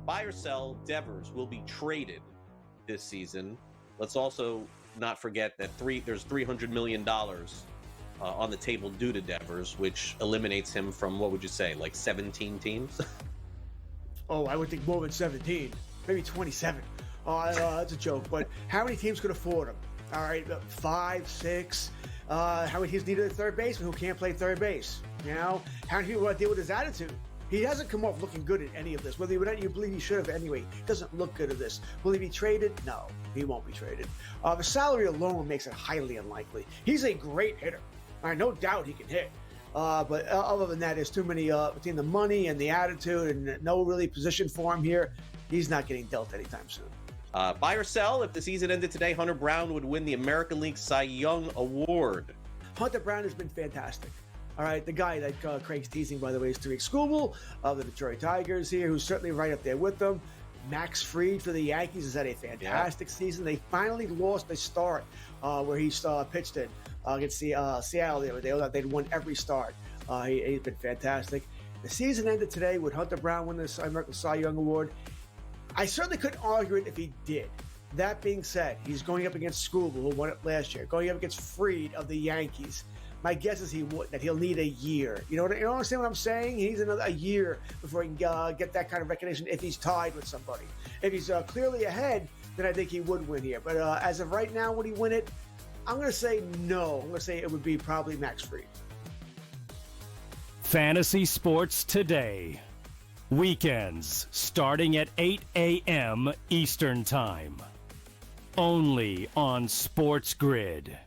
buy or sell, Devers will be traded this season. Let's also not forget that there's $300 million on the table due to Devers, which eliminates him from, what would you say, like 17 teams? Oh, I would think more than 17, maybe 27. That's a joke, but how many teams could afford him? All right, 5, 6. How many teams need a third baseman who can't play third base? You know, how many people want to deal with his attitude? He hasn't come off looking good at any of this. Whether you believe he should have anyway, he doesn't look good at this. Will he be traded? No, he won't be traded. The salary alone makes it highly unlikely. He's a great hitter. All right, no doubt he can hit. But other than that, there's too many between the money and the attitude and no really position for him here. He's not getting dealt anytime soon. Buy or sell, if the season ended today, Hunter Brown would win the American League Cy Young Award. Hunter Brown has been fantastic. All right, the guy that Craig's teasing, by the way, is Tariq Skubal of the Detroit Tigers here, who's certainly right up there with them. Max Fried for the Yankees has had a fantastic season. They finally lost a start where he pitched in against Seattle the other day. They'd won every start. He's been fantastic. The season ended today. Would Hunter Brown win the American Cy Young Award? I certainly couldn't argue it if he did. That being said, he's going up against Skubal, who won it last year, going up against Fried of the Yankees. My guess is that he'll need a year. You understand what I'm saying? He needs a year before he can get that kind of recognition if he's tied with somebody. If he's clearly ahead, then I think he would win here. But as of right now, would he win it? I'm going to say no. I'm going to say it would be probably Max Fried. Fantasy Sports Today. Weekends starting at 8 a.m. Eastern Time. Only on SportsGrid.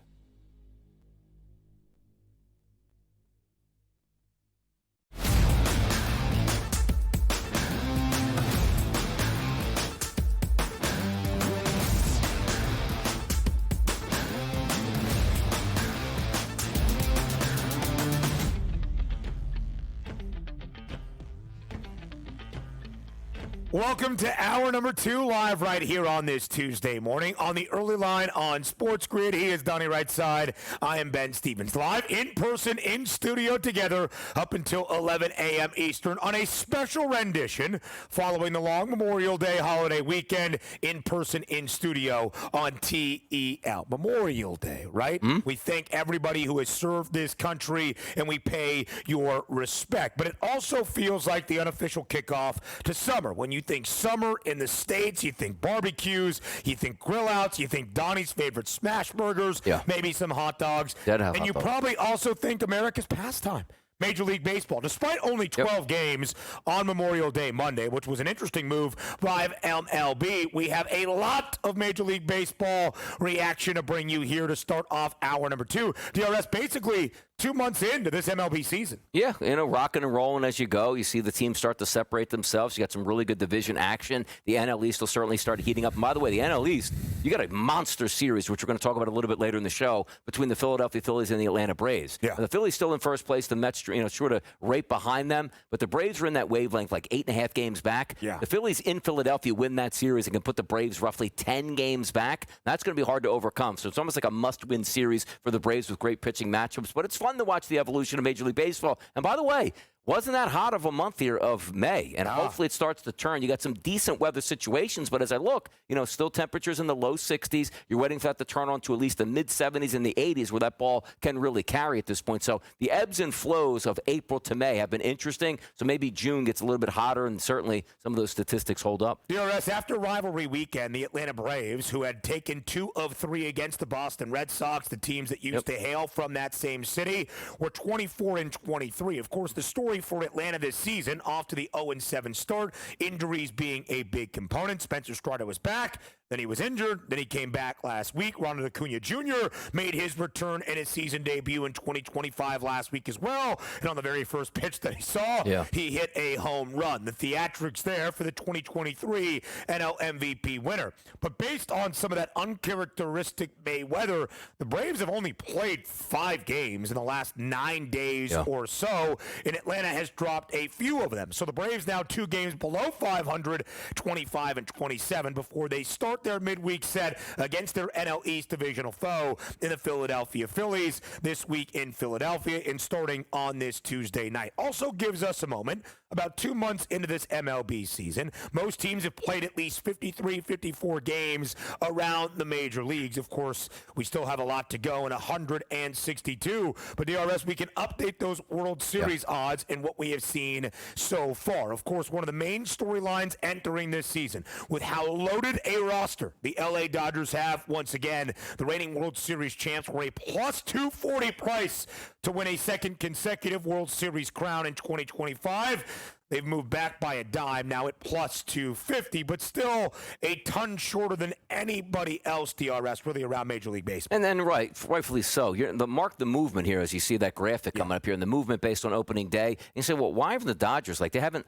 Welcome to hour number 2, live right here on this Tuesday morning on the early line on SportsGrid. He is Donnie right side. I am Ben Stevens. Live in person in studio together up until 11 a.m. Eastern on a special rendition following the long Memorial Day holiday weekend in person in studio on TEL. Memorial Day, right? We thank everybody who has served this country and we pay your respect. But it also feels like the unofficial kickoff to summer. When you think summer in the States, you think barbecues, you think grill outs, you think Donnie's favorite smash burgers, maybe some hot dogs. And you probably also think America's pastime. Major League Baseball, despite only 12 games on Memorial Day Monday, which was an interesting move by MLB, we have a lot of Major League Baseball reaction to bring you here to start off hour number 2. DRS, basically 2 months into this MLB season. Yeah, rocking and rolling as you go. You see the teams start to separate themselves. You got some really good division action. The NL East will certainly start heating up. And by the way, the NL East, you got a monster series, which we're going to talk about a little bit later in the show, between the Philadelphia Phillies and the Atlanta Braves. Yeah. The Phillies still in first place. The Mets, sort of right behind them. But the Braves are in that wavelength, like 8.5 games back. Yeah. The Phillies in Philadelphia win that series and can put the Braves roughly 10 games back. That's going to be hard to overcome. So it's almost like a must-win series for the Braves with great pitching matchups. But it's fun to watch the evolution of Major League Baseball. And by the way, wasn't that hot of a month here of May, and hopefully it starts to turn. You got some decent weather situations, but as I look, still temperatures in the low 60s. You're waiting for that to turn on to at least the mid-70s and the 80s where that ball can really carry at this point. So the ebbs and flows of April to May have been interesting. So maybe June gets a little bit hotter, and certainly some of those statistics hold up. DRS, after rivalry weekend, the Atlanta Braves, who had taken 2 of 3 against the Boston Red Sox, the teams that used to hail from that same city, were 24-23. Of course, the story for Atlanta this season, off to the 0-7 start, injuries being a big component. Spencer Strider was back, then he was injured, then he came back last week. Ronald Acuna Jr. made his return and his season debut in 2025 last week as well, and on the very first pitch that he saw, he hit a home run. The theatrics there for the 2023 NL MVP winner. But based on some of that uncharacteristic May weather, the Braves have only played 5 games in the last 9 days or so, and Atlanta has dropped a few of them. So the Braves now 2 games below 500, 25 and 27, before they start their midweek set against their NL East divisional foe in the Philadelphia Phillies this week in Philadelphia and starting on this Tuesday night. Also gives us a moment about 2 months into this MLB season. Most teams have played at least 53, 54 games around the major leagues. Of course, we still have a lot to go in 162. But DRS, we can update those World Series odds and what we have seen so far. Of course, one of the main storylines entering this season with how loaded a roster the LA Dodgers have. Once again, the reigning World Series champs were a plus 240 price to win a second consecutive World Series crown in 2025. They've moved back by a dime, now at plus 250, but still a ton shorter than anybody else, DRS, really around Major League Baseball. And then, rightfully so. Mark the movement here as you see that graphic coming up here, and the movement based on opening day. And you say, well, why haven't the Dodgers, they haven't,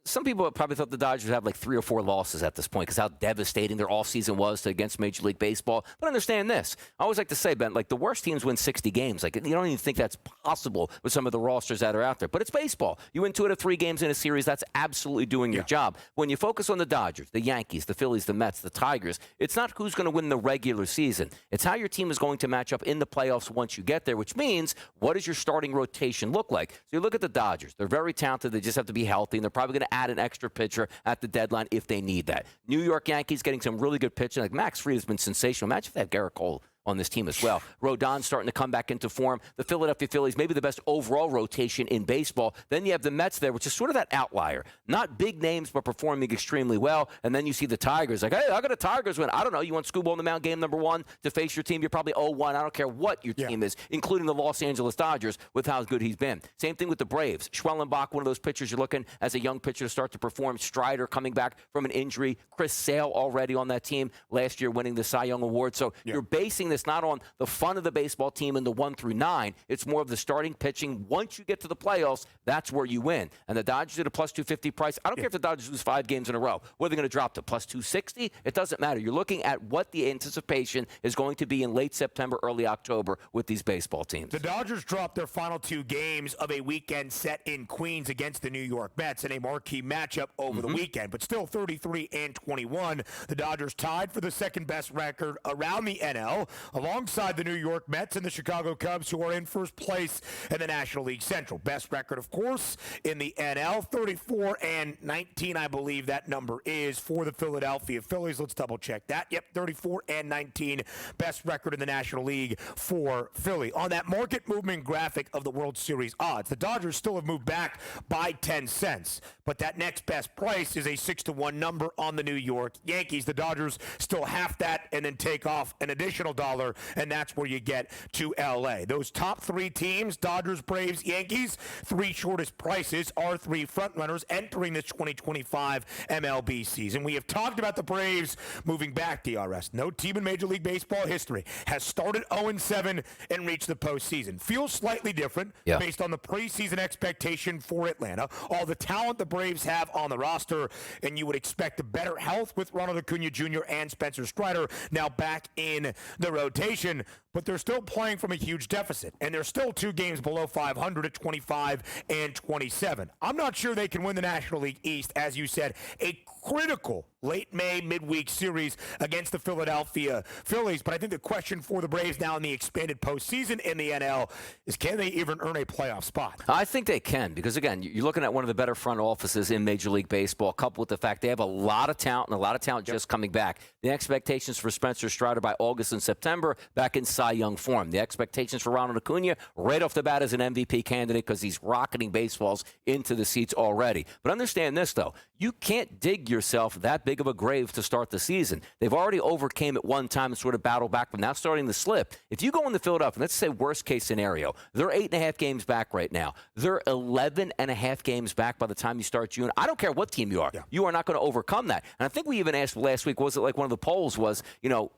some people probably thought the Dodgers would have 3 or 4 losses at this point because how devastating their offseason was against Major League Baseball. But understand this. I always like to say, Ben, the worst teams win 60 games. You don't even think that's possible with some of the rosters that are out there. But it's baseball. You win 2 out of 3 games in a series, that's absolutely doing your job. When you focus on the Dodgers, the Yankees, the Phillies, the Mets, the Tigers, it's not who's going to win the regular season. It's how your team is going to match up in the playoffs once you get there, which means what does your starting rotation look like? So you look at the Dodgers. They're very talented. They just have to be healthy, and they're probably going to add an extra pitcher at the deadline if they need that. New York Yankees getting some really good pitching. Max Fried has been sensational. Imagine if they had Garrett Cole on this team as well. Rodon's starting to come back into form. The Philadelphia Phillies, maybe the best overall rotation in baseball. Then you have the Mets there, which is sort of that outlier. Not big names, but performing extremely well. And then you see the Tigers. Hey, how could the Tigers win? I don't know. You want Scoob on the mound game number 1 to face your team? You're probably 0-1. I don't care what your team is, including the Los Angeles Dodgers with how good he's been. Same thing with the Braves. Schwellenbach, one of those pitchers you're looking as a young pitcher to start to perform. Strider coming back from an injury. Chris Sale already on that team last year winning the Cy Young Award. So you're basing this not on the fun of the baseball team in the 1 through 9. It's more of the starting pitching. Once you get to the playoffs, that's where you win. And the Dodgers at a plus 250 price. I don't care if the Dodgers lose 5 games in a row. What are they going to drop to plus 260? It doesn't matter. You're looking at what the anticipation is going to be in late September, early October with these baseball teams. The Dodgers dropped their final 2 games of a weekend set in Queens against the New York Mets in a marquee matchup over the weekend. But still 33-21. The Dodgers tied for the second best record around the NL alongside the New York Mets and the Chicago Cubs, who are in first place in the National League Central. Best record, of course, in the NL, 34-19, I believe that number is for the Philadelphia Phillies. Let's double check that. Yep, 34-19, best record in the National League for Philly. On that market movement graphic of the World Series odds, the Dodgers still have moved back by 10 cents, but that next best price is a 6-1 number on the New York Yankees. The Dodgers still half that and then take off an additional $1, and that's where you get to LA. Those top 3 teams, Dodgers, Braves, Yankees, 3 shortest prices are 3 frontrunners entering this 2025 MLB season. We have talked about the Braves moving back, DRS. No team in Major League Baseball history has started 0-7 and reached the postseason. Feels slightly different based on the preseason expectation for Atlanta, all the talent the Braves have on the roster, and you would expect a better health with Ronald Acuna Jr. and Spencer Strider now back in the rotation. But they're still playing from a huge deficit, and they're still 2 games below 500 at 25-27. I'm not sure they can win the National League East, as you said, a critical late May midweek series against the Philadelphia Phillies. But I think the question for the Braves now in the expanded postseason in the NL is, can they even earn a playoff spot? I think they can, because again, you're looking at one of the better front offices in Major League Baseball, coupled with the fact they have a lot of talent and a lot of talent just coming back. The expectations for Spencer Strider by August and September back in Cy Young form. The expectations for Ronald Acuna right off the bat as an MVP candidate because he's rocketing baseballs into the seats already. But understand this, though. You can't dig yourself that big of a grave to start the season. They've already overcame it one time and sort of battled back, but now starting to slip. If you go into Philadelphia, let's say worst case scenario, they're 8.5 games back right now. They're 11.5 games back by the time you start June. I don't care what team you are. You are not going to overcome that. And I think we even asked last week, was it like one of the polls was,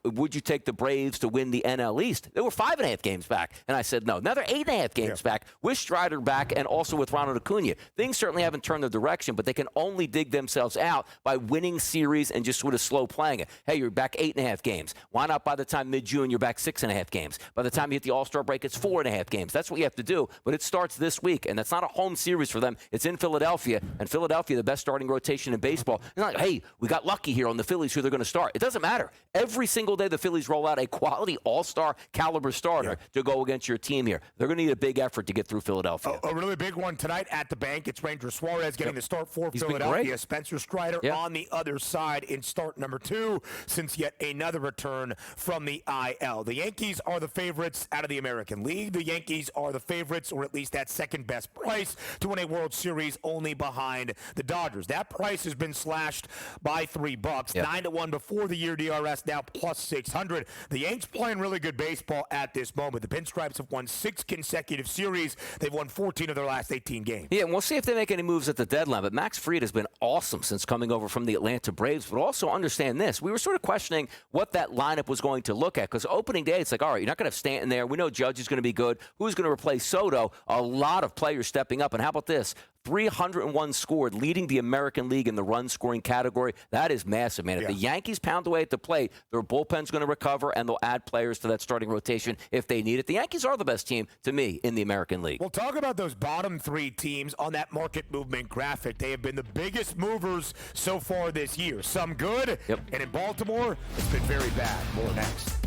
would you take the Braves to win the NL East? East. They were 5.5 games back. And I said, no. Now they're 8.5 games back with Strider back and also with Ronald Acuna. Things certainly haven't turned their direction, but they can only dig themselves out by winning series and just sort of slow playing it. Hey, you're back 8.5 games. Why not by the time mid-June you're back 6.5 games? By the time you hit the All-Star break, it's 4.5 games. That's what you have to do. But it starts this week, and that's not a home series for them. It's in Philadelphia, and Philadelphia, the best starting rotation in baseball. It's not like, hey, we got lucky here on the Phillies who they're going to start. It doesn't matter. Every single day the Phillies roll out a quality all-star caliber starter to go against your team here. They're going to need a big effort to get through Philadelphia. A really big one tonight at the bank. It's Ranger Suarez getting the start for Philadelphia. Spencer Strider on the other side in start number 2 since yet another return from the IL. The Yankees are the favorites out of the American League. The Yankees are the favorites, or at least at second best price, to win a World Series, only behind the Dodgers. That price has been slashed by $3. 9-1 before the year DRS, now plus 600. The Yanks playing really good baseball at this moment. The Pinstripes have won 6 consecutive series. They've won 14 of their last 18 games. Yeah, and we'll see if they make any moves at the deadline. But Max Fried has been awesome since coming over from the Atlanta Braves. But also understand this. We were sort of questioning what that lineup was going to look at. Because opening day, it's like, all right, you're not going to have Stanton there. We know Judge is going to be good. Who's going to replace Soto? A lot of players stepping up. And how about this? 301 scored, leading the American League in the run-scoring category. That is massive, man. If the Yankees pound away at the plate, their bullpen's going to recover, and they'll add players to that starting rotation if they need it. The Yankees are the best team, to me, in the American League. We'll talk about those bottom 3 teams on that market movement graphic. They have been the biggest movers so far this year. Some good, and in Baltimore, it's been very bad. More next.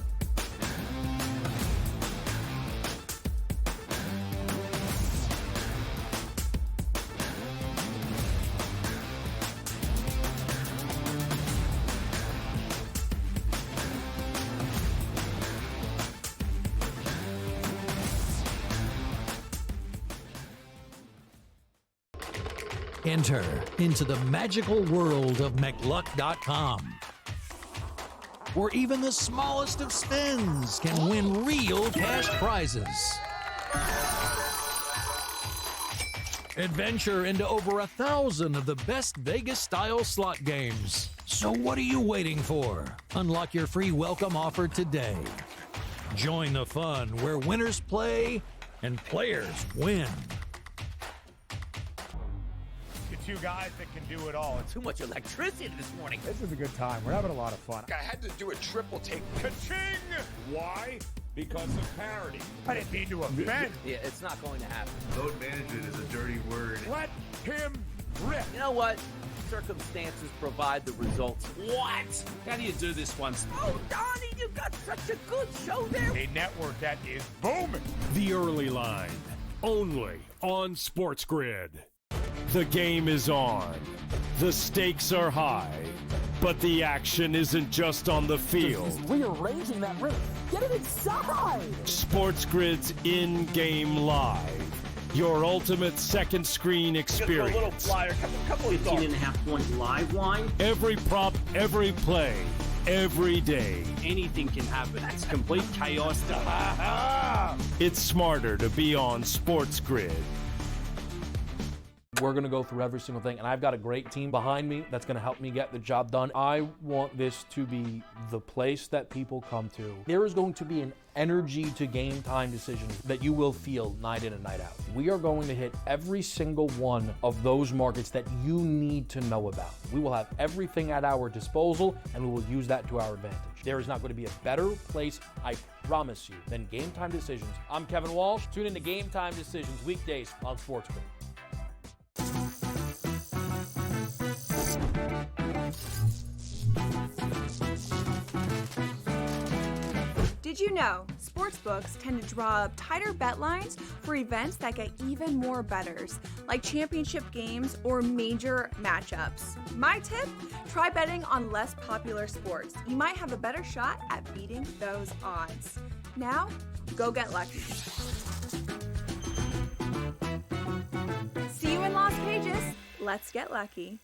Enter into the magical world of McLuck.com, where even the smallest of spins can win real cash prizes. Adventure into over 1,000 of the best Vegas-style slot games. So what are you waiting for? Unlock your free welcome offer today. Join the fun where winners play and players win. 2 guys that can do it all. Too much electricity this morning. This is a good time. We're having a lot of fun. I had to do a triple take. Ka-ching! Why? Because of parity. I didn't mean to offend. Yeah, it's not going to happen. Load management is a dirty word. Let him rip. You know what? Circumstances provide the results. What? How do you do this once? Oh, Donnie, you've got such a good show there. A network that is booming. The Early Line, only on SportsGrid. The game is on. The stakes are high. But the action isn't just on the field. He's rearranging that ring. Get it inside! SportsGrid's in-game live. Your ultimate second screen experience. A little flyer, couple of 15.5-point live line. Every prop, every play, every day. Anything can happen. It's complete chaos. It's smarter to be on SportsGrid. We're going to go through every single thing, and I've got a great team behind me that's going to help me get the job done. I want this to be the place that people come to. There is going to be an energy to game time decisions that you will feel night in and night out. We are going to hit every single one of those markets that you need to know about. We will have everything at our disposal, and we will use that to our advantage. There is not going to be a better place, I promise you, than Game Time Decisions. I'm Kevin Walsh. Tune in to Game Time Decisions weekdays on SportsGrid. Did you know sportsbooks tend to draw up tighter bet lines for events that get even more bettors, like championship games or major matchups? My tip? Try betting on less popular sports. You might have a better shot at beating those odds. Now, go get lucky. See you in Las Vegas. Let's get lucky.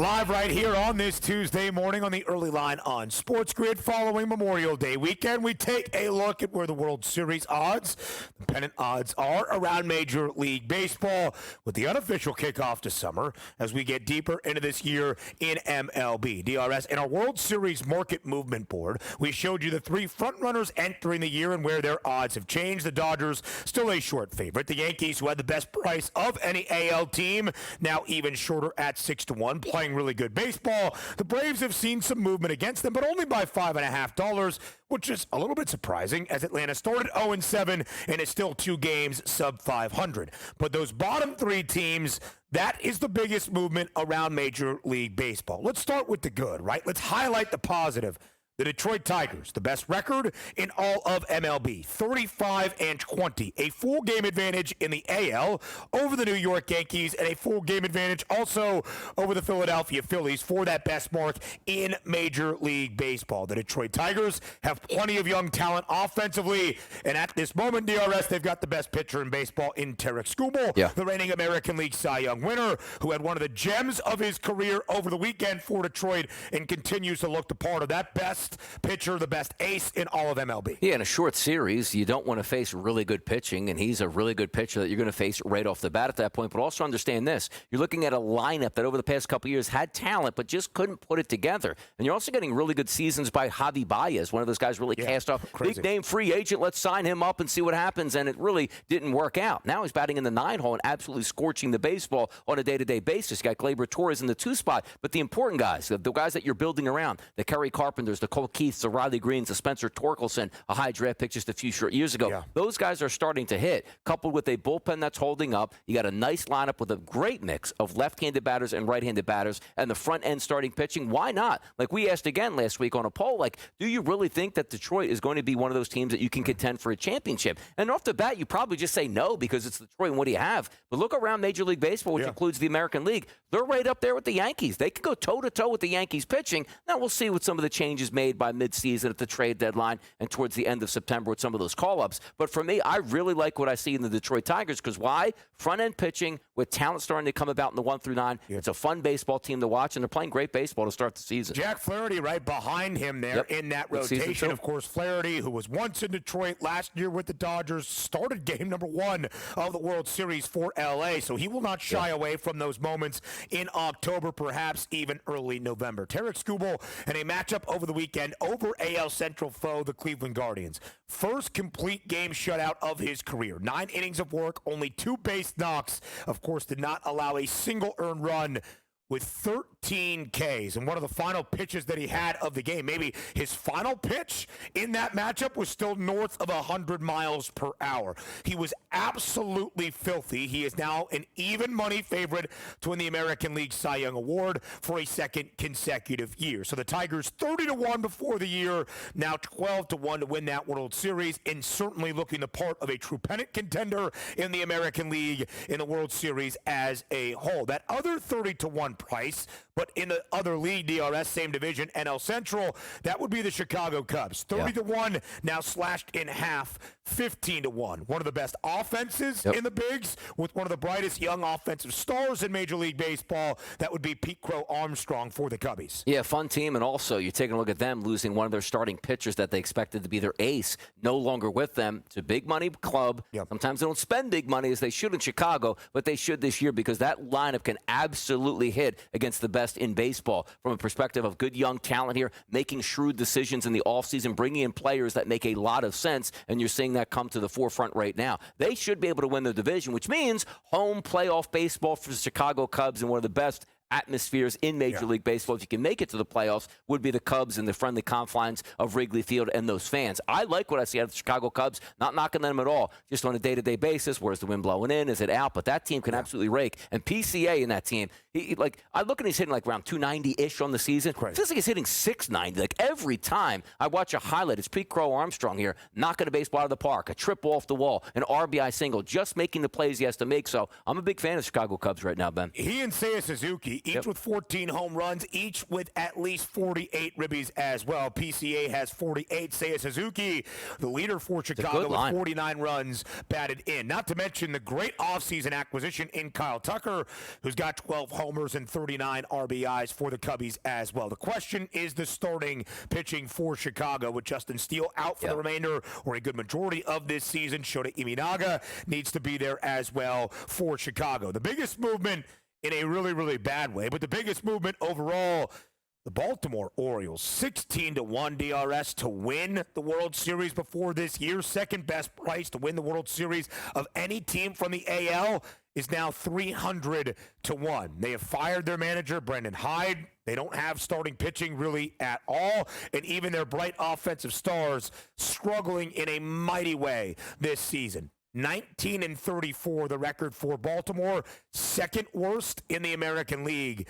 Live right here on this Tuesday morning on the early line on SportsGrid. Following Memorial Day weekend, we take a look at where the World Series odds, the pennant odds, are around Major League Baseball with the unofficial kickoff to summer as we get deeper into this year in MLB. DRS, in our World Series market movement board, we showed you the three frontrunners entering the year and where their odds have changed. The Dodgers, still a short favorite. The Yankees, who had the best price of any AL team, now even shorter at 6-1, playing really good baseball. The Braves have seen some movement against them, but only by $5.50, which is a little bit surprising as Atlanta started 0-7 and is still 2 games sub 500. But those bottom 3 teams, that is the biggest movement around Major League Baseball. Let's start with the good, right? Let's highlight the positive. The Detroit Tigers, the best record in all of MLB, 35-20, a full game advantage in the AL over the New York Yankees, and a full game advantage also over the Philadelphia Phillies for that best mark in Major League Baseball. The Detroit Tigers have plenty of young talent offensively, and at this moment, DRS, they've got the best pitcher in baseball in Tarek Skubal, the reigning American League Cy Young winner, who had one of the gems of his career over the weekend for Detroit and continues to look the part of that best pitcher, the best ace in all of MLB. Yeah, in a short series, you don't want to face really good pitching, and he's a really good pitcher that you're going to face right off the bat at that point. But also understand this. You're looking at a lineup that over the past couple of years had talent, but just couldn't put it together. And you're also getting really good seasons by Javi Baez, one of those guys really cast off. Crazy. Big name free agent, let's sign him up and see what happens. And it really didn't work out. Now he's batting in the 9 hole and absolutely scorching the baseball on a day-to-day basis. You got Gleyber Torres in the 2 spot. But the important guys, the guys that you're building around, the Kerry Carpenters, the Cole Keiths, the Riley Greens, the Spencer Torkelson, a high draft pick just a few short years ago. Those guys are starting to hit, coupled with a bullpen that's holding up. You got a nice lineup with a great mix of left-handed batters and right-handed batters, and the front-end starting pitching. Why not? Like we asked again last week on a poll, like, do you really think that Detroit is going to be one of those teams that you can contend for a championship? And off the bat, you probably just say no because it's Detroit, and what do you have? But look around Major League Baseball, which includes the American League. They're right up there with the Yankees. They can go toe-to-toe with the Yankees pitching. Now we'll see what some of the changes made by midseason at the trade deadline and towards the end of September with some of those call-ups. But for me, I really like what I see in the Detroit Tigers because why? Front-end pitching with talent starting to come about in the 1 through 9. It's a fun baseball team to watch, and they're playing great baseball to start the season. Jack Flaherty right behind him there in that rotation. Of course, Flaherty, who was once in Detroit last year with the Dodgers, started game number 1 of the World Series for LA, so he will not shy away from those moments in October, perhaps even early November. Tarek Skubal in a matchup over the weekend over AL Central foe, the Cleveland Guardians. First complete game shutout of his career. 9 innings of work, only 2 base knocks. Of course, did not allow a single earned run with 13 Ks. And one of the final pitches that he had of the game, maybe his final pitch in that matchup, was still north of 100 miles per hour. He was absolutely filthy. He is now an even money favorite to win the American League Cy Young Award for a second consecutive year. So the Tigers 30-1 before the year, now 12-1 to win that World Series, and certainly looking the part of a true pennant contender in the American League in the World Series as a whole. That other 30-1 price, but in the other league, DRS, same division, NL Central, that would be the Chicago Cubs. 30-1, now slashed in half, 15-1. One of the best offenses in the bigs with one of the brightest young offensive stars in Major League Baseball. That would be Pete Crow Armstrong for the Cubbies. Yeah, fun team, and also you're taking a look at them losing one of their starting pitchers that they expected to be their ace, no longer with them. It's a big money club. Sometimes they don't spend big money as they should in Chicago, but they should this year because that lineup can absolutely hit against the best in baseball from a perspective of good young talent here, making shrewd decisions in the offseason, bringing in players that make a lot of sense, and you're seeing that come to the forefront right now. They should be able to win the division, which means home playoff baseball for the Chicago Cubs and one of the best atmospheres in Major League Baseball, if you can make it to the playoffs, would be the Cubs in the friendly confines of Wrigley Field and those fans. I like what I see out of the Chicago Cubs, not knocking them at all, just on a day-to-day basis. Where's the wind blowing in? Is it out? But that team can absolutely rake. And PCA in that team, I look and he's hitting like around 290-ish on the season. It feels like he's hitting 690. Like every time I watch a highlight, it's Pete Crow Armstrong here, knocking a baseball out of the park, a triple off the wall, an RBI single, just making the plays he has to make. So I'm a big fan of the Chicago Cubs right now, Ben. He and Seiya Suzuki, Suzuki, each with 14 home runs, each with at least 48 ribbies as well. PCA has 48. Seiya Suzuki, the leader for Chicago, with 49 runs batted in. Not to mention the great offseason acquisition in Kyle Tucker, who's got 12 homers and 39 RBIs for the Cubbies as well. The question is the starting pitching for Chicago, with Justin Steele out for the remainder or a good majority of this season. Shota Imanaga needs to be there as well for Chicago. The biggest movement in a really, really bad way, but the biggest movement overall, the Baltimore Orioles, 16-1 DRS to win the World Series before this year. Second best price to win the World Series of any team from the AL is now 300-1. They have fired their manager, Brendan Hyde. They don't have starting pitching really at all, and even their bright offensive stars struggling in a mighty way this season. 19-34, the record for Baltimore, second worst in the American League.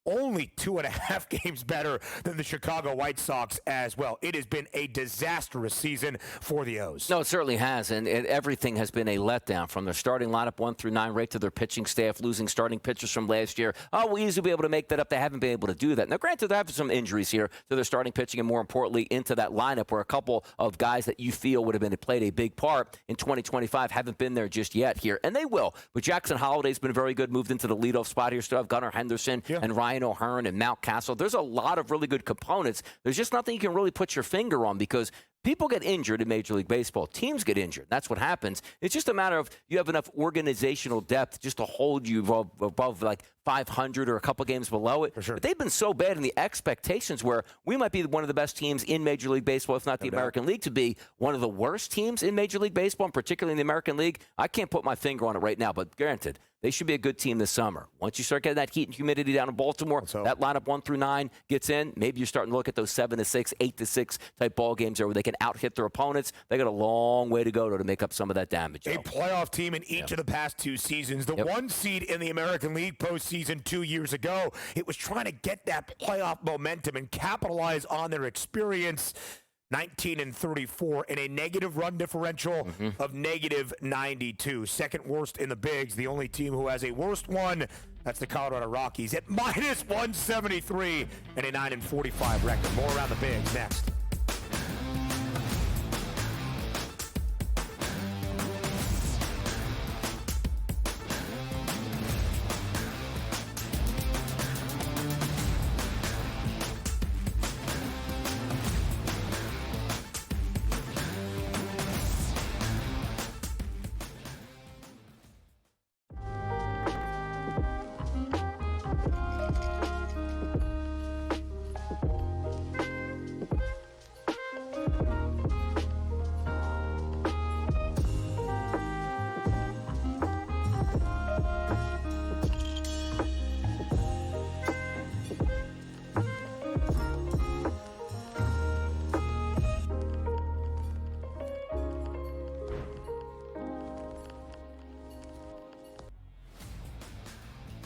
Only 2.5 games better than the Chicago White Sox as well. It has been a disastrous season for the O's. No, it certainly has, and everything has been a letdown from their starting lineup 1 through 9, right to their pitching staff, losing starting pitchers from last year. Oh, we'll easily be able to make that up. They haven't been able to do that. Now, granted, they have some injuries here to their starting pitching, and more importantly, into that lineup where a couple of guys that you feel would have played a big part in 2025 haven't been there just yet here, and they will. But Jackson Holliday's been very good, moved into the leadoff spot here. Still have Gunnar Henderson and Ryan O'Hearn and Mount Castle. There's a lot of really good components. There's just nothing you can really put your finger on because people get injured in Major League Baseball. Teams get injured. That's what happens. It's just a matter of you have enough organizational depth just to hold you above like 500 or a couple games below it. For sure. But they've been so bad in the expectations where we might be one of the best teams in Major League Baseball, if not the American League, to be one of the worst teams in Major League Baseball, and particularly in the American League. I can't put my finger on it right now, but granted, they should be a good team this summer. Once you start getting that heat and humidity down in Baltimore, that lineup 1 through 9 gets in. Maybe you're starting to look at those 7-6, 8-6 type ball games there where they can out-hit their opponents. They got a long way to go to make up some of that damage. A playoff team in each of the past 2 seasons. The 1 seed in the American League postseason 2 years ago. It was trying to get that playoff momentum and capitalize on their experience. 19-34 and a negative run differential of -92. Second worst in the bigs. The only team who has a worst one, that's the Colorado Rockies at -173 and a 9-45 record. More around the bigs next.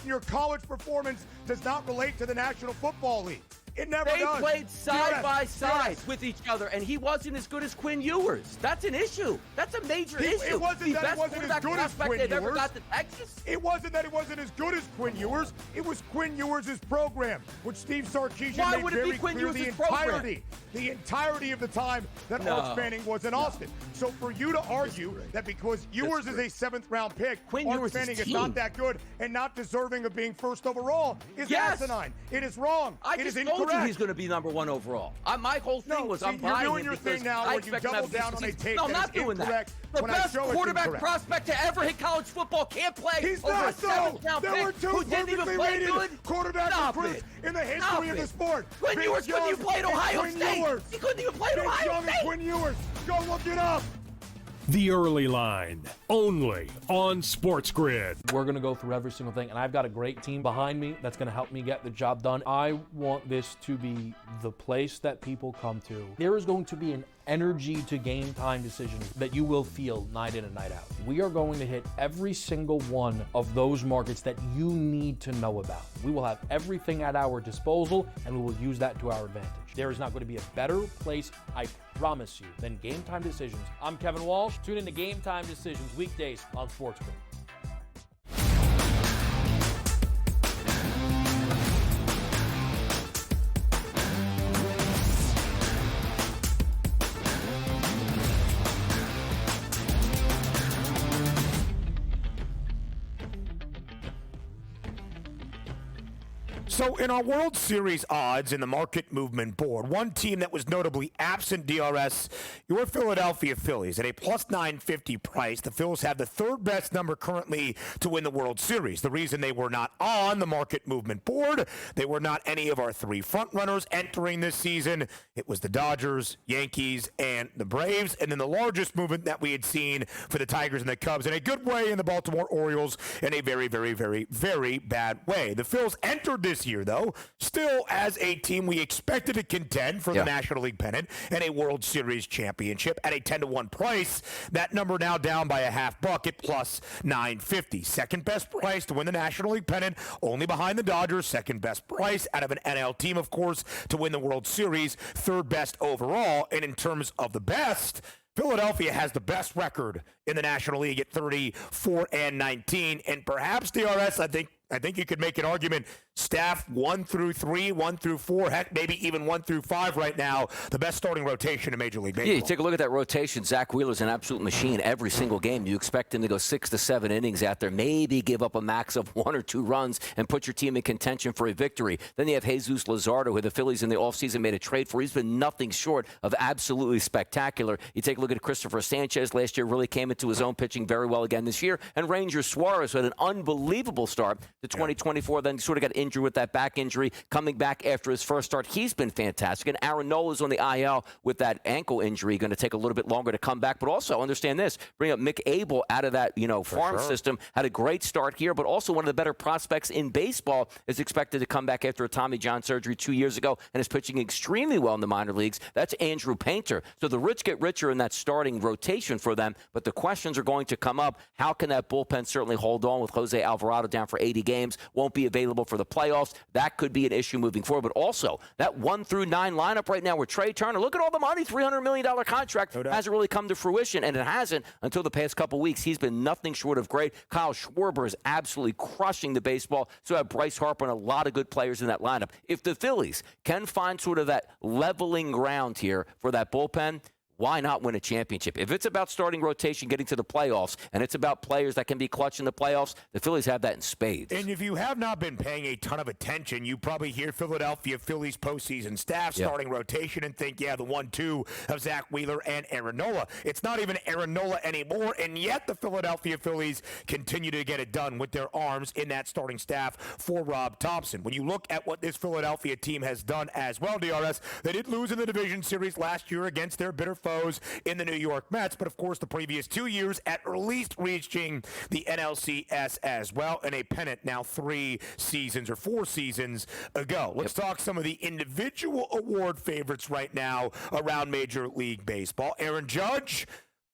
Your college performance does not relate to the National Football League. It never does. They played side by side with each other, and he wasn't as good as Quinn Ewers. That's an issue. That's a major issue. It wasn't that it wasn't as good as Quinn Ewers. Ever got to Texas. It wasn't that it wasn't as good as Quinn Ewers. It was Quinn Ewers' program, which Steve Sarkisian made very clear the entirety of the time that Arch Manning was in Austin. So for you to argue that because Ewers is a 7th-round pick, Arch Manning is not that good and not deserving of being first overall is asinine. It is wrong. It is incorrect. He's going to be number 1 overall. My whole thing was I'm buying you're doing your thing now where you double down on a take that is incorrect. The best quarterback prospect to ever hit college football can't play. He's over not a 7th-round pick. There were 2 who didn't even play good. Quarterback recruits in the history of the sport. Quinn Ewers couldn't even play at Ohio State. He couldn't even play at Ohio State. Quinn Ewers. Go look it up. The Early Line, only on SportsGrid. We're going to go through every single thing, and I've got a great team behind me that's going to help me get the job done. I want this to be the place that people come to. There is going to be an energy to game time decisions that you will feel night in and night out. We are going to hit every single one of those markets that you need to know about. We will have everything at our disposal, and we will use that to our advantage. There is not going to be a better place, I promise you, than Game Time Decisions. I'm Kevin Walsh. Tune in to Game Time Decisions weekdays on SportsGrid. So in our World Series odds in the market movement board, one team that was notably absent, DRS, your Philadelphia Phillies. At a plus 950 price, the Phils have the third best number currently to win the World Series. The reason they were not on the market movement board, they were not any of our three frontrunners entering this season. It was the Dodgers, Yankees, and the Braves. And then the largest movement that we had seen for the Tigers and the Cubs in a good way, and the Baltimore Orioles in a very, very, very, very bad way. The Phils entered this year, though, still as a team we expected to contend for the National League pennant and a World Series championship at a 10-1 price. That number now down by a half buck at plus 950. Second best price to win the National League pennant, only behind the Dodgers. Second best price out of an NL team, of course, to win the World Series. Third best overall. And in terms of the best, Philadelphia has the best record in the National League at 34-19. And perhaps, DRS, I think you could make an argument, staff 1 through 3, 1 through 4, heck, maybe even 1 through 5 right now, the best starting rotation in Major League Baseball. Yeah, you take a look at that rotation. Zach Wheeler's an absolute machine every single game. You expect him to go 6 to 7 innings out there, maybe give up a max of 1 or 2 runs and put your team in contention for a victory. Then you have Jesus Luzardo, who the Phillies in the offseason made a trade for. He's been nothing short of absolutely spectacular. You take a look at Christopher Sanchez last year, really came into his own pitching very well again this year. And Ranger Suarez had an unbelievable start to 2024, then sort of got injured with that back injury, coming back after his first start. He's been fantastic. And Aaron Nola's on the IL with that ankle injury, going to take a little bit longer to come back. But also, understand this, bring up Mick Abel out of that, farm system, had a great start here, but also one of the better prospects in baseball, is expected to come back after a Tommy John surgery 2 years ago and is pitching extremely well in the minor leagues. That's Andrew Painter. So the rich get richer in that starting rotation for them, but the questions are going to come up. How can that bullpen certainly hold on with Jose Alvarado down for 80 games? Won't be available for the playoffs. That could be an issue moving forward. But also, that 1 through 9 lineup right now with Trey Turner, look at all the money, $300 million contract, hasn't really come to fruition, and it hasn't until the past couple weeks. He's been nothing short of great. Kyle Schwarber is absolutely crushing the baseball. So have Bryce Harper and a lot of good players in that lineup. If the Phillies can find sort of that leveling ground here for that bullpen, why not win a championship? If it's about starting rotation, getting to the playoffs, and it's about players that can be clutch in the playoffs, the Phillies have that in spades. And if you have not been paying a ton of attention, you probably hear Philadelphia Phillies postseason staff starting rotation and think, the 1-2 of Zach Wheeler and Aaron Nola. It's not even Aaron Nola anymore, and yet the Philadelphia Phillies continue to get it done with their arms in that starting staff for Rob Thompson. When you look at what this Philadelphia team has done as well, DRS, they did lose in the division series last year against their bitter foes in the New York Mets, but of course the previous 2 years at least reaching the NLCS as well, and a pennant now 3 seasons or 4 seasons ago. Let's talk some of the individual award favorites right now around Major League Baseball. Aaron Judge,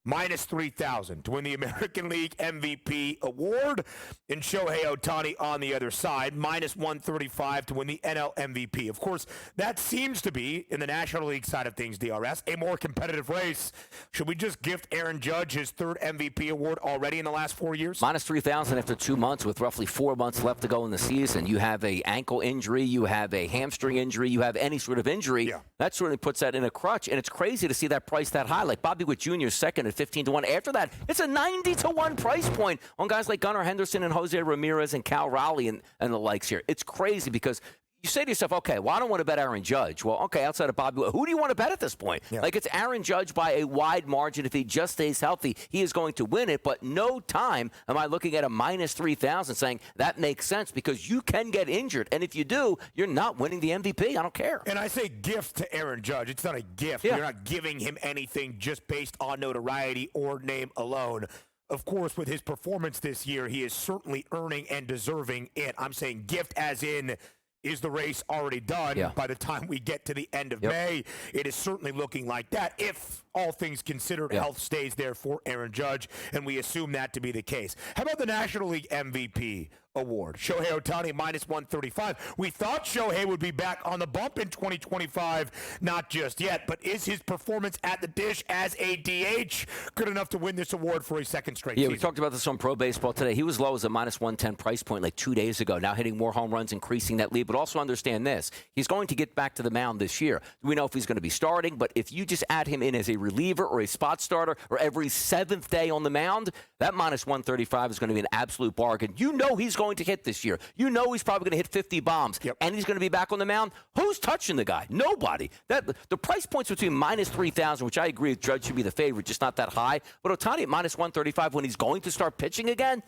minus 3,000 to win the American League MVP award. And Shohei Ohtani on the other side, minus 135 to win the NL MVP. Of course, that seems to be, in the National League side of things, DRS, a more competitive race. Should we just gift Aaron Judge his 3rd MVP award already in the last 4 years? Minus 3,000 after 2 months with roughly 4 months left to go in the season. You have a ankle injury, you have a hamstring injury, you have any sort of injury. That certainly puts that in a crutch. And it's crazy to see that price that high. Like Bobby Witt Jr. second at 15-1. After that, it's a 90-1 price point on guys like Gunnar Henderson and Jose Ramirez and Cal Raleigh and the likes here. It's crazy because you say to yourself, okay, well, I don't want to bet Aaron Judge. Well, okay, outside of Bobby, who do you want to bet at this point? Like, it's Aaron Judge by a wide margin. If he just stays healthy, he is going to win it. But no time am I looking at a minus 3,000 saying that makes sense because you can get injured. And if you do, you're not winning the MVP. I don't care. And I say gift to Aaron Judge. It's not a gift. You're not giving him anything just based on notoriety or name alone. Of course, with his performance this year, he is certainly earning and deserving it. I'm saying gift as in, is the race already done by the time we get to the end of May? It is certainly looking like that if all things considered, health stays there for Aaron Judge, and we assume that to be the case. How about the National League MVP award? Shohei Ohtani, minus 135. We thought Shohei would be back on the bump in 2025. Not just yet, but is his performance at the dish as a DH good enough to win this award for a second straight season? We talked about this on Pro Baseball today. He was low as a minus 110 price point like 2 days ago. Now hitting more home runs, increasing that lead. but also understand this. He's going to get back to the mound this year. We know if he's going to be starting, but if you just add him in as a reliever or a spot starter or every seventh day on the mound, that minus 135 is going to be an absolute bargain. You know he's going to hit this year. You know he's probably going to hit 50 bombs, and he's going to be back on the mound. Who's touching the guy? Nobody. The price points between minus 3,000, which I agree with Judge should be the favorite, just not that high. But Ohtani at minus 135 when he's going to start pitching again,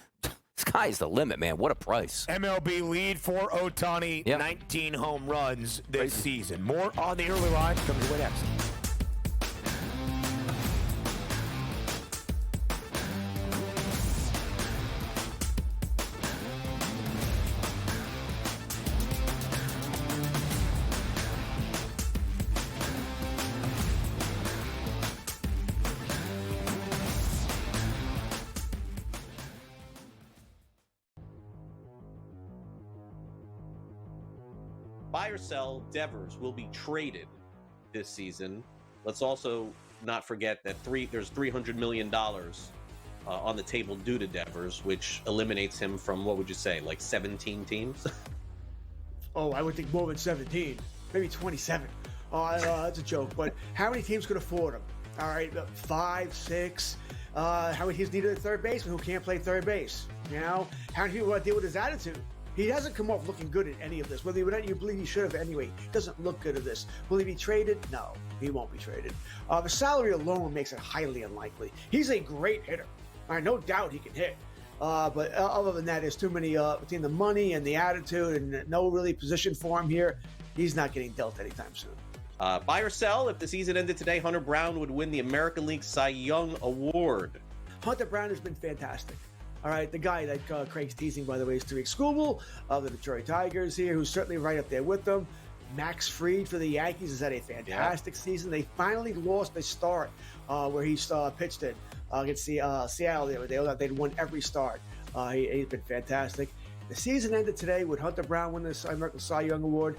sky's the limit, man. What a price. MLB lead for Ohtani, 19 home runs this season. More on the early line comes your way next. Buy or sell, Devers will be traded this season. Let's also not forget that there's $300 million on the table due to Devers, which eliminates him from, what would you say, like 17 teams? Oh, I would think more than 17, maybe 27. Oh, that's a joke. But how many teams could afford him? All right, 5, 6. How many teams needed a third baseman who can't play third base? You know, how many people want to deal with his attitude? He hasn't come off looking good in any of this. Whether you believe he should have anyway, he doesn't look good at this. Will he be traded? No, he won't be traded. The salary alone makes it highly unlikely. He's a great hitter. All right, no doubt he can hit. But other than that, there's too many between the money and the attitude and no really position for him here. He's not getting dealt anytime soon. Buy or sell, if the season ended today, Hunter Brown would win the American League Cy Young Award. Hunter Brown has been fantastic. All right, the guy that Craig's teasing, by the way, is Tariq Skubal of the Detroit Tigers here, who's certainly right up there with them. Max Fried for the Yankees has had a fantastic season. They finally lost a start where he pitched it against Seattle the other day. They'd won every start. He's been fantastic. The season ended today. Would Hunter Brown win the American Cy Young Award?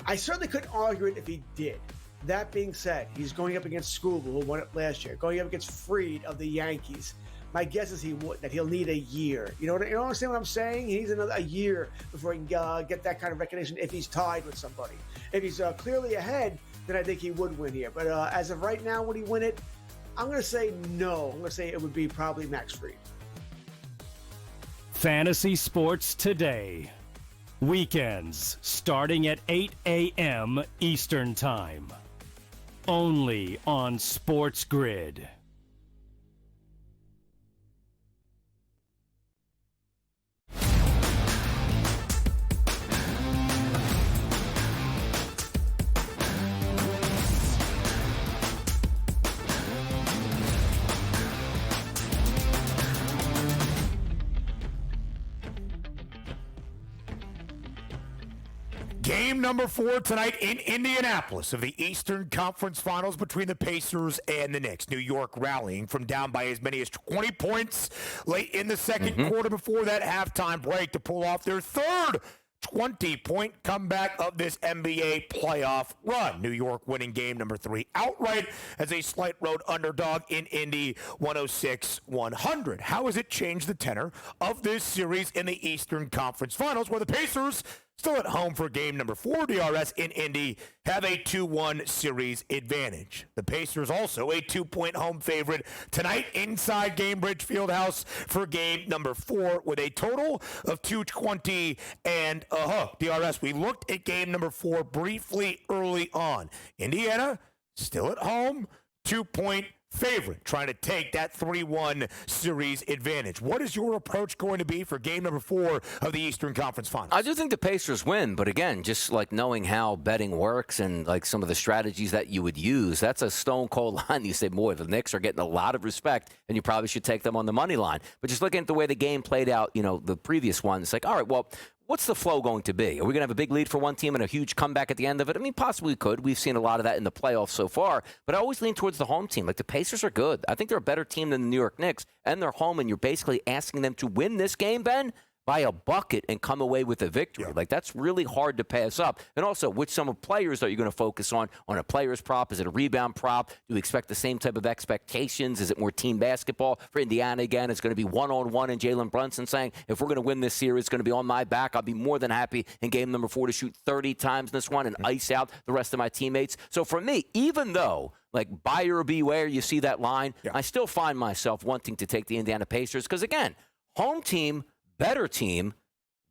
I certainly couldn't argue it if he did. That being said, he's going up against Skubal, who won it last year, going up against Fried of the Yankees. My guess is that he'll need a year. You understand what I'm saying? He needs a year before he can get that kind of recognition if he's tied with somebody. If he's clearly ahead, then I think he would win here. But as of right now, would he win it? I'm going to say no. I'm going to say it would be probably Max Fried. Fantasy Sports Today. Weekends starting at 8 a.m. Eastern Time. Only on SportsGrid. Game number 4 tonight in Indianapolis of the Eastern Conference Finals between the Pacers and the Knicks. New York rallying from down by as many as 20 points late in the second quarter before that halftime break to pull off their third 20-point comeback of this NBA playoff run. New York winning game number 3 outright as a slight road underdog in Indy, 106-100. How has it changed the tenor of this series in the Eastern Conference Finals, where the Pacers, still at home for game number 4 DRS in Indy, have a 2-1 series advantage? The Pacers also a 2-point home favorite tonight inside Gainbridge Fieldhouse for game number 4 with a total of 220 and a hook. DRS, we looked at game number 4 briefly early on. Indiana still at home, 2-point favorite, trying to take that 3-1 series advantage. What is your approach going to be for game number 4 of the Eastern Conference Finals? I do think the Pacers win, but again, just like knowing how betting works and like some of the strategies that you would use, that's a stone cold line. You say, boy, the Knicks are getting a lot of respect, and you probably should take them on the money line. But just looking at the way the game played out, the previous one, it's like, all right, well, what's the flow going to be? Are we going to have a big lead for one team and a huge comeback at the end of it? I mean, possibly we could. We've seen a lot of that in the playoffs so far, but I always lean towards the home team. Like, the Pacers are good. I think they're a better team than the New York Knicks, and they're home, and you're basically asking them to win this game, Ben. by a bucket and come away with a victory. Yeah. Like, that's really hard to pass up. And also, which some of players are you going to focus on a player's prop? Is it a rebound prop? Do you expect the same type of expectations? Is it more team basketball? For Indiana, again, it's going to be one-on-one, and Jalen Brunson saying, if we're going to win this series, it's going to be on my back. I'll be more than happy in game number 4 to shoot 30 times in this one and ice out the rest of my teammates. So for me, even though, like, buyer beware, you see that line, I still find myself wanting to take the Indiana Pacers because, again, home team, better team,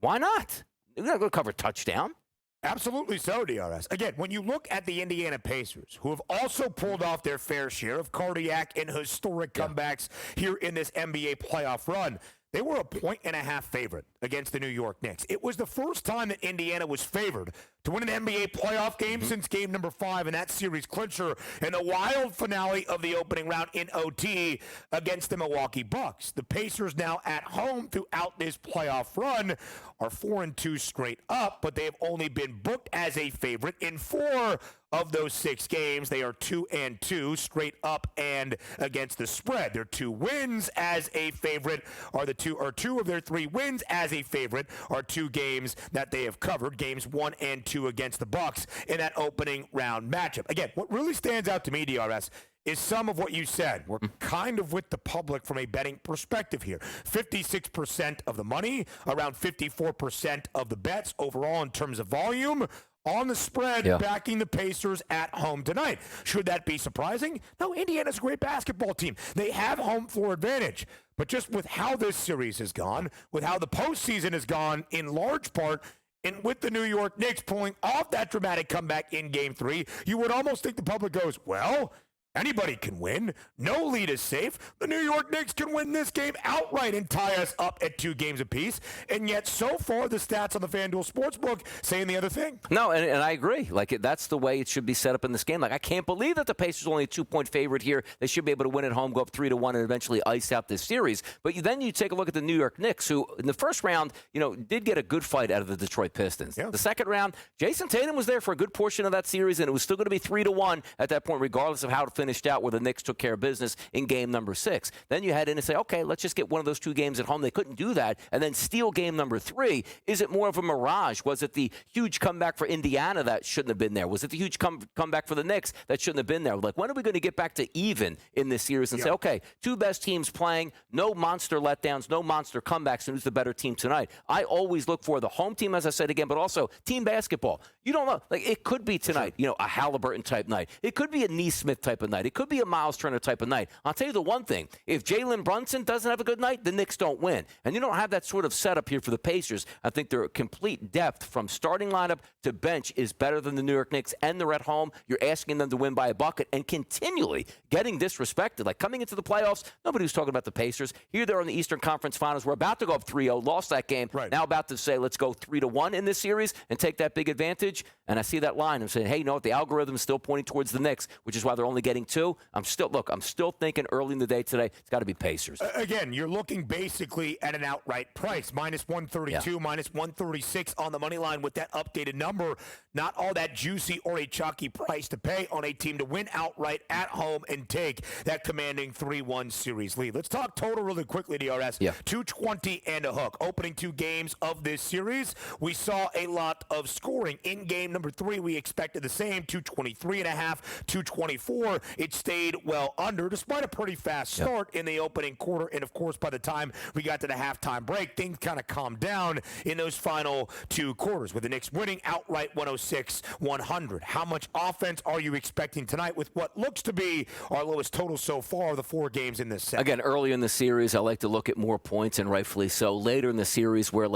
why not? They're not going to cover touchdown. Absolutely so, DRS. Again, when you look at the Indiana Pacers, who have also pulled off their fair share of cardiac and historic comebacks here in this NBA playoff run, they were a 1.5 favorite against the New York Knicks. It was the first time that Indiana was favored to win an NBA playoff game since game number 5 in that series clincher and the wild finale of the opening round in OT against the Milwaukee Bucks. The Pacers now at home throughout this playoff run are 4-2 straight up, but they have only been booked as a favorite in 4 of those 6 games. They are 2-2 straight up and against the spread. Their 2 wins as a favorite are two of their 3 wins as a favorite are 2 games that they have covered, games 1 and 2 against the Bucks in that opening round matchup. Again, what really stands out to me, DRS, is some of what you said. We're kind of with the public from a betting perspective here. 56% of the money, around 54% of the bets overall in terms of volume on the spread, backing the Pacers at home tonight. Should that be surprising? No, Indiana's a great basketball team. They have home floor advantage. But just with how this series has gone, with how the postseason has gone in large part, and with the New York Knicks pulling off that dramatic comeback in Game 3, you would almost think the public goes, well, anybody can win. No lead is safe. The New York Knicks can win this game outright and tie us up at 2 games apiece. And yet, so far, the stats on the FanDuel Sportsbook saying the other thing. No, and I agree. Like, that's the way it should be set up in this game. Like, I can't believe that the Pacers are only a 2-point favorite here. They should be able to win at home, go up 3-1, and eventually ice out this series. But then you take a look at the New York Knicks, who in the first round, did get a good fight out of the Detroit Pistons. Yeah. The second round, Jason Tatum was there for a good portion of that series, and it was still going to be 3-1 at that point, regardless of how it finished out, where the Knicks took care of business in game number 6. Then you head in and say, okay, let's just get one of those 2 games at home. They couldn't do that, and then steal game number 3. Is it more of a mirage? Was it the huge comeback for Indiana that shouldn't have been there? Was it the huge comeback for the Knicks that shouldn't have been there? Like, when are we going to get back to even in this series and say, okay, 2 best teams playing, no monster letdowns, no monster comebacks, and who's the better team tonight? I always look for the home team, as I said again, but also team basketball. You don't know. Like, it could be tonight, a Halliburton type night. It could be a Neesmith type of night. It could be a Miles Turner type of night. I'll tell you the one thing. If Jalen Brunson doesn't have a good night, the Knicks don't win. And you don't have that sort of setup here for the Pacers. I think their complete depth from starting lineup to bench is better than the New York Knicks, and they're at home. You're asking them to win by a bucket and continually getting disrespected. Like, coming into the playoffs, nobody was talking about the Pacers. Here they're in the Eastern Conference Finals. We're about to go up 3-0, lost that game. Right. Now about to say, let's go 3-1 in this series and take that big advantage. And I see that line. I'm saying, hey, you know what? The algorithm is still pointing towards the Knicks, which is why they're only getting 2. I'm still thinking early in the day today, it's got to be Pacers. Again, you're looking basically at an outright price, minus 132, minus 136 on the money line with that updated number. Not all that juicy or a chalky price to pay on a team to win outright at home and take that commanding 3-1 series lead. Let's talk total really quickly, DRS. 220 and a hook. Opening 2 games of this series, we saw a lot of scoring. In game number 3, we expected the same, 223 and a half, 224. It stayed well under, despite a pretty fast start in the opening quarter. And, of course, by the time we got to the halftime break, things kind of calmed down in those final 2 quarters, with the Knicks winning outright 106-100. How much offense are you expecting tonight with what looks to be our lowest total so far of the 4 games in this set? Again, early in the series, I like to look at more points, and rightfully so. Later in the series, where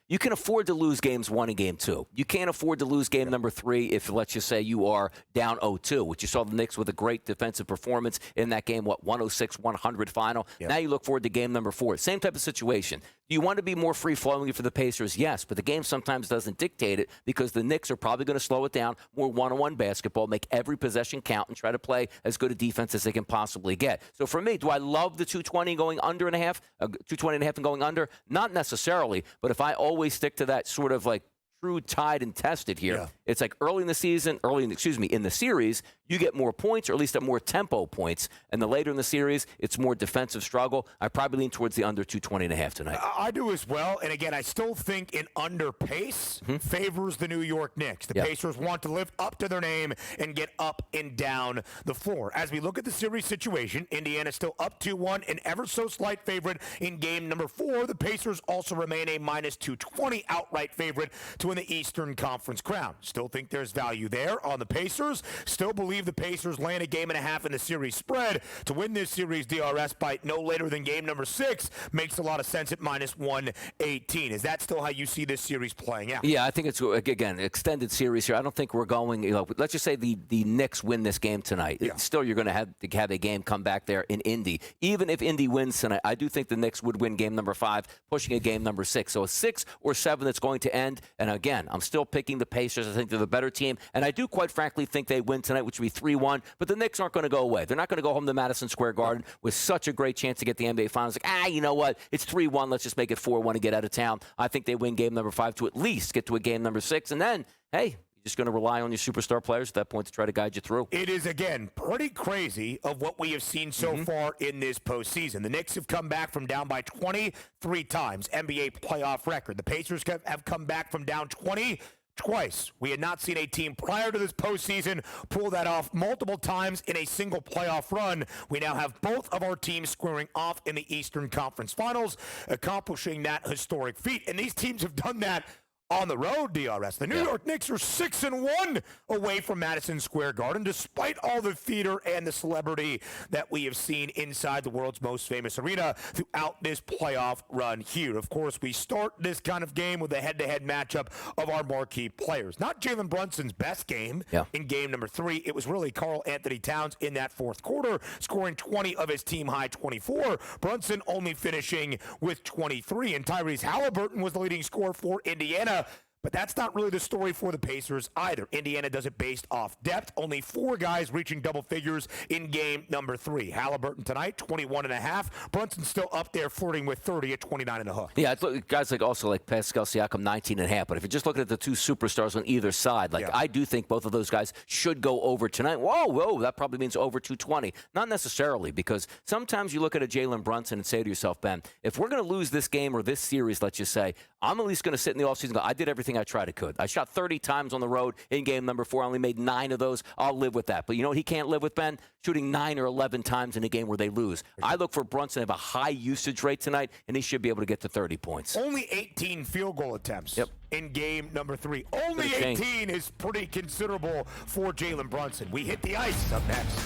you can afford to lose games 1 and game 2. You can't afford to lose game number 3 if, let's just say, you are down 0-2, which you saw the Knicks with a great defensive performance in that game, 106-100 final. Now you look forward to game number 4. Same type of situation. Do you want to be more free-flowing for the Pacers? Yes, but the game sometimes doesn't dictate it, because the Knicks are probably going to slow it down, more one-on-one basketball, make every possession count, and try to play as good a defense as they can possibly get. So for me, do I love the 220 going under and a half, 220 and a half and going under? Not necessarily, but if I always stick to that sort of like true tied and tested here. It's like early in the season, in the series, you get more points, or at least at more tempo points. And the later in the series, it's more defensive struggle. I probably lean towards the under 220.5 tonight. I do as well. And again, I still think an under pace favors the New York Knicks. The Pacers want to live up to their name and get up and down the floor. As we look at the series situation, Indiana still up 2-1, an ever so slight favorite in game number 4. The Pacers also remain a minus 220 outright favorite to win the Eastern Conference crown. Still think there's value there on the Pacers. Still believe the Pacers land a game and a half in the series spread to win this series DRS by no later than game number 6. Makes a lot of sense at minus 118. Is that still how you see this series playing out? Yeah, I think it's, again, extended series here. I don't think we're going, let's just say the Knicks win this game tonight. Yeah. Still, you're going to have a game come back there in Indy. Even if Indy wins tonight, I do think the Knicks would win game number 5, pushing a game number 6. So a 6 or 7 that's going to end. And again, I'm still picking the Pacers. I think they're the better team. And I do quite frankly think they win tonight, which would be 3-1. But the Knicks aren't going to go away. They're not going to go home to Madison Square Garden with such a great chance to get the NBA Finals. Like, you know what? It's 3-1. Let's just make it 4-1 and get out of town. I think they win game number 5 to at least get to a game number 6. And then, hey, you're just going to rely on your superstar players at that point to try to guide you through. It is, again, pretty crazy of what we have seen so far in this postseason. The Knicks have come back from down by 23 times, NBA playoff record. The Pacers have come back from down 20 twice. We had not seen a team prior to this postseason pull that off multiple times in a single playoff run. We now have both of our teams squaring off in the Eastern Conference Finals, accomplishing that historic feat. And these teams have done that on the road, DRS. The New York Knicks are 6-1 away from Madison Square Garden, despite all the theater and the celebrity that we have seen inside the world's most famous arena throughout this playoff run here. Of course, we start this kind of game with a head-to-head matchup of our marquee players. Not Jalen Brunson's best game in game number 3. It was really Karl Anthony Towns in that fourth quarter, scoring 20 of his team-high 24. Brunson only finishing with 23, and Tyrese Halliburton was the leading scorer for Indiana. But that's not really the story for the Pacers either. Indiana does it based off depth. Only 4 guys reaching double figures in game number 3. Halliburton tonight, 21.5. Brunson still up there flirting with 30 at 29.5. Yeah, it's guys like Pascal Siakam, 19.5. But if you're just looking at the 2 superstars on either side, I do think both of those guys should go over tonight. Whoa, that probably means over 220. Not necessarily, because sometimes you look at a Jalen Brunson and say to yourself, Ben, if we're going to lose this game or this series, let's just say, I'm at least going to sit in the offseason and go, I did everything I tried to could. I shot 30 times on the road in game number 4. I only made 9 of those. I'll live with that. But you know what he can't live with, Ben? Shooting 9 or 11 times in a game where they lose. I look for Brunson to have a high usage rate tonight, and he should be able to get to 30 points. Only 18 field goal attempts in game number 3. Only 18 is pretty considerable for Jalen Brunson. We hit the ice up next.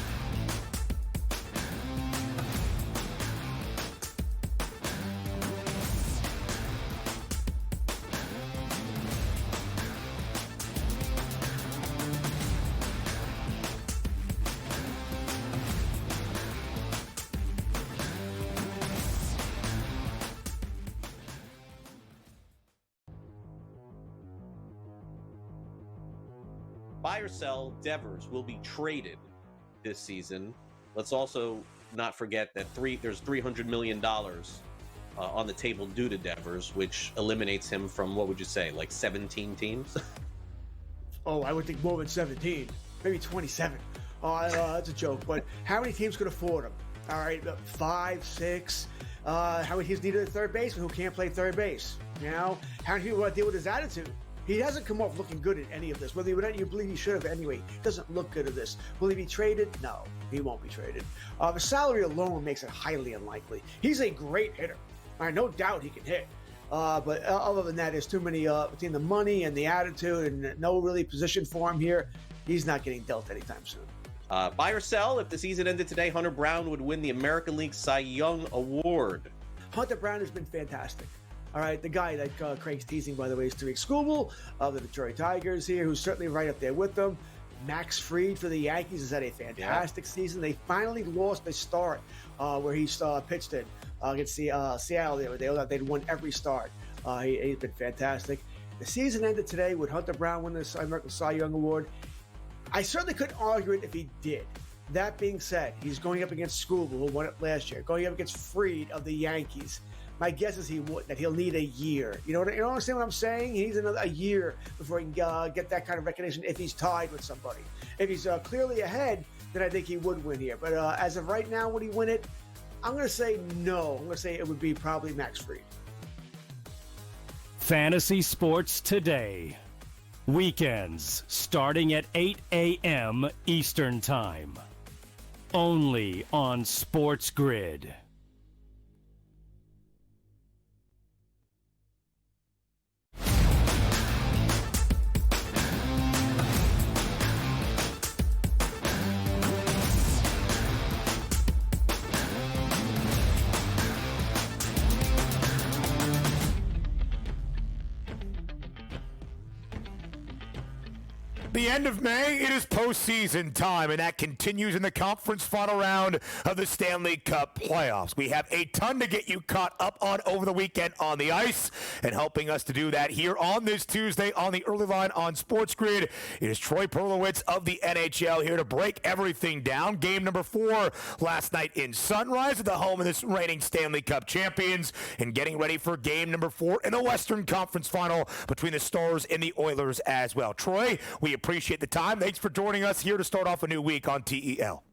Buy or sell, Devers will be traded this season. Let's also not forget that there's $300 million on the table due to Devers, which eliminates him from, what would you say, like 17 teams? Oh, I would think more than 17, maybe 27. That's a joke, but how many teams could afford him? All right, 5, 6. How many teams need a third baseman who can't play third base? You know, how many people want to deal with his attitude? He hasn't come off looking good at any of this. Whether you believe he should have anyway, he doesn't look good at this. Will he be traded? No, he won't be traded. The salary alone makes it highly unlikely. He's a great hitter. All right, no doubt he can hit. But other than that, there's too many between the money and the attitude and no really position for him here. He's not getting dealt anytime soon. Buy or sell, if the season ended today, Hunter Brown would win the American League Cy Young Award. Hunter Brown has been fantastic. All right, the guy that Craig's teasing, by the way, is Tariq Skubal of the Detroit Tigers here, who's certainly right up there with them. Max Fried for the Yankees has had a fantastic season. They finally lost a start where he pitched in against Seattle the other day. They'd won every start. He's been fantastic. The season ended today with Hunter Brown winning the American Cy Young Award. I certainly couldn't argue it if he did. That being said, he's going up against Skubal, who won it last year, going up against Fried of the Yankees. My guess is he would, that he'll need a year. You know what I'm saying? He needs a year before he can get that kind of recognition if he's tied with somebody. If he's clearly ahead, then I think he would win here. But as of right now, would he win it? I'm going to say no. I'm going to say it would be probably Max Fried. Fantasy Sports Today. Weekends starting at 8 a.m. Eastern Time. Only on SportsGrid. The end of May, it is postseason time, and that continues in the conference final round of the Stanley Cup Playoffs. We have a ton to get you caught up on over the weekend on the ice, and helping us to do that here on this Tuesday on the early line on SportsGrid, it is Troy Perlowitz of the NHL here to break everything down. Game number 4 last night in Sunrise at the home of this reigning Stanley Cup champions, and getting ready for game number 4 in the Western Conference final between the Stars and the Oilers as well. Troy, we appreciate the time. Thanks for joining us here to start off a new week on TEL.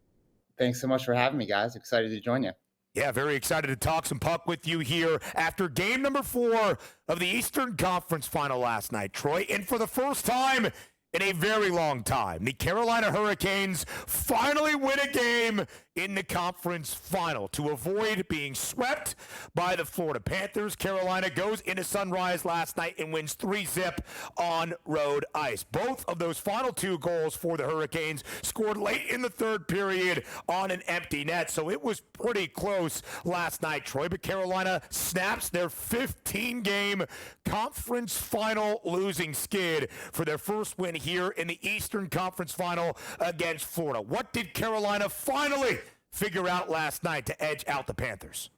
Thanks so much for having me, guys. Excited to join you. Yeah, very excited to talk some puck with you here after game number 4 of the Eastern Conference final last night, Troy. And for the first time in a very long time, the Carolina Hurricanes finally win a game in the conference final to avoid being swept by the Florida Panthers. Carolina goes into Sunrise last night and wins 3-0 on road ice. Both of those final 2 goals for the Hurricanes scored late in the third period on an empty net, so it was pretty close last night, Troy. But Carolina snaps their 15-game conference final losing skid for their first win here in the Eastern Conference final against Florida. What did Carolina finally figure out last night to edge out the Panthers?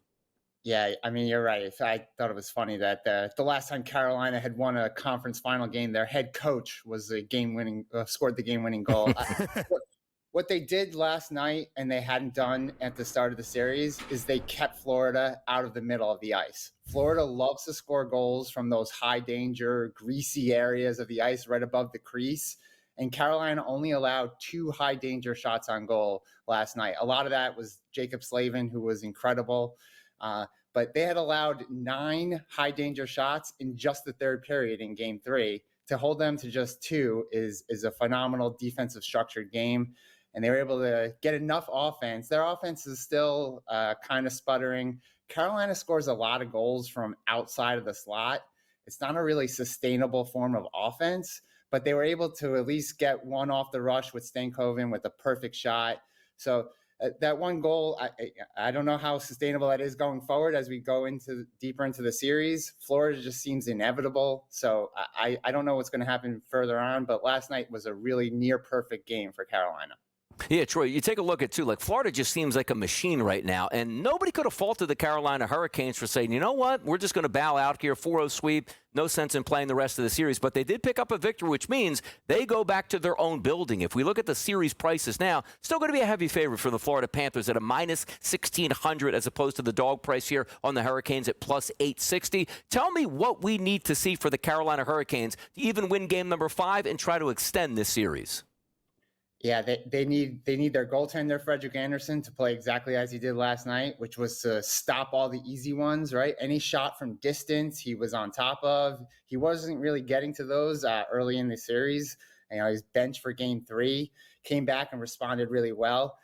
Yeah, I mean, you're right. I thought it was funny that the last time Carolina had won a conference final game, their head coach was the scored the game-winning goal. What they did last night and they hadn't done at the start of the series is they kept Florida out of the middle of the ice. Florida loves to score goals from those high-danger, greasy areas of the ice right above the crease. And Carolina only allowed 2 high-danger shots on goal last night. A lot of that was Jacob Slavin, who was incredible. But they had allowed 9 high-danger shots in just the third period in Game 3. To hold them to just 2 is a phenomenal defensive structured game. And they were able to get enough offense. Their offense is still kind of sputtering. Carolina scores a lot of goals from outside of the slot. It's not a really sustainable form of offense, but they were able to at least get one off the rush with Stankoven with a perfect shot. So that one goal, I don't know how sustainable that is going forward as we go deeper into the series. Florida just seems inevitable. So I don't know what's going to happen further on, but last night was a really near perfect game for Carolina. Yeah, Troy, you take a look at, too, like Florida just seems like a machine right now, and nobody could have faulted the Carolina Hurricanes for saying, you know what, we're just going to bow out here, 4-0 sweep, no sense in playing the rest of the series. But they did pick up a victory, which means they go back to their own building. If we look at the series prices now, still going to be a heavy favorite for the Florida Panthers at a minus 1,600 as opposed to the dog price here on the Hurricanes at plus 860. Tell me what we need to see for the Carolina Hurricanes to even win game number 5 and try to extend this series. Yeah, they need their goaltender, Frederik Andersen, to play exactly as he did last night, which was to stop all the easy ones, right? Any shot from distance, he was on top of. He wasn't really getting to those early in the series. You know, he's benched for game 3, came back and responded really well.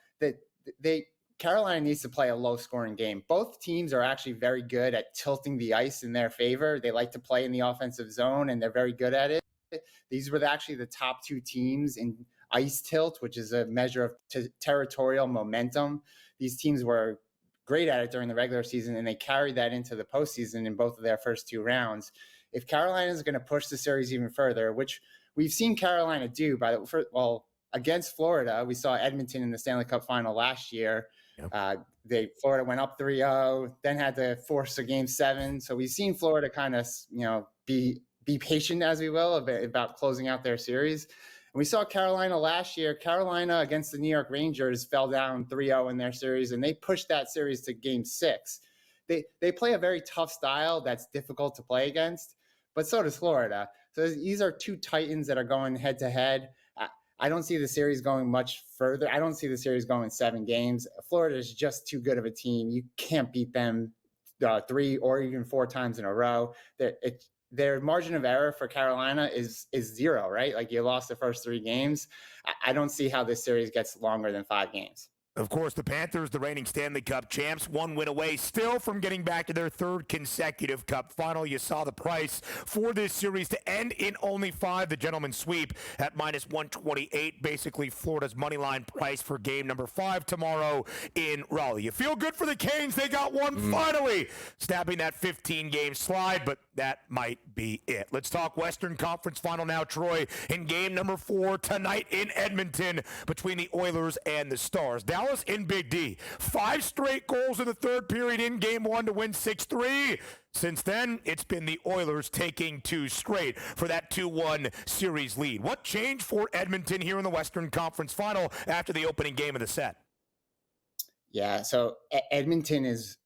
Carolina needs to play a low-scoring game. Both teams are actually very good at tilting the ice in their favor. They like to play in the offensive zone, and they're very good at it. These were actually the top 2 teams in ice tilt, which is a measure of territorial momentum. These teams were great at it during the regular season, and they carried that into the postseason in both of their first 2 rounds. If Carolina is going to push the series even further, which we've seen Carolina do against Florida, we saw Edmonton in the Stanley Cup final last year. Yep. Florida went up 3-0, then had to force a game 7. So we've seen Florida kind of, be patient, as we will, about closing out their series. And we saw Carolina last year. Carolina against the New York Rangers fell down 3-0 in their series, and they pushed that series to game 6. they play a very tough style that's difficult to play against, but so does Florida. So these are two Titans that are going head to head. I don't see the series going much further. I don't see the series going 7 games. Florida is just too good of a team. You can't beat them 3 or even 4 times in a row. Their margin of error for Carolina is 0, right? Like, you lost the first 3 games. I don't see how this series gets longer than 5 games. Of course, the Panthers, the reigning Stanley Cup champs, 1 win away still from getting back to their 3rd consecutive Cup final. You saw the price for this series to end in only 5. The gentleman sweep at -128, basically Florida's money line price for game number 5 tomorrow in Raleigh. You feel good for the Canes. They got one finally, snapping that 15-game slide, but that might be it. Let's talk Western Conference final now, Troy, in game number 4 tonight in Edmonton between the Oilers and the Stars. Dallas in Big D. 5 straight goals in the 3rd period in game 1 to win 6-3. Since then, it's been the Oilers taking 2 straight for that 2-1 series lead. What changed for Edmonton here in the Western Conference final after the opening game of the set? Yeah, so Edmonton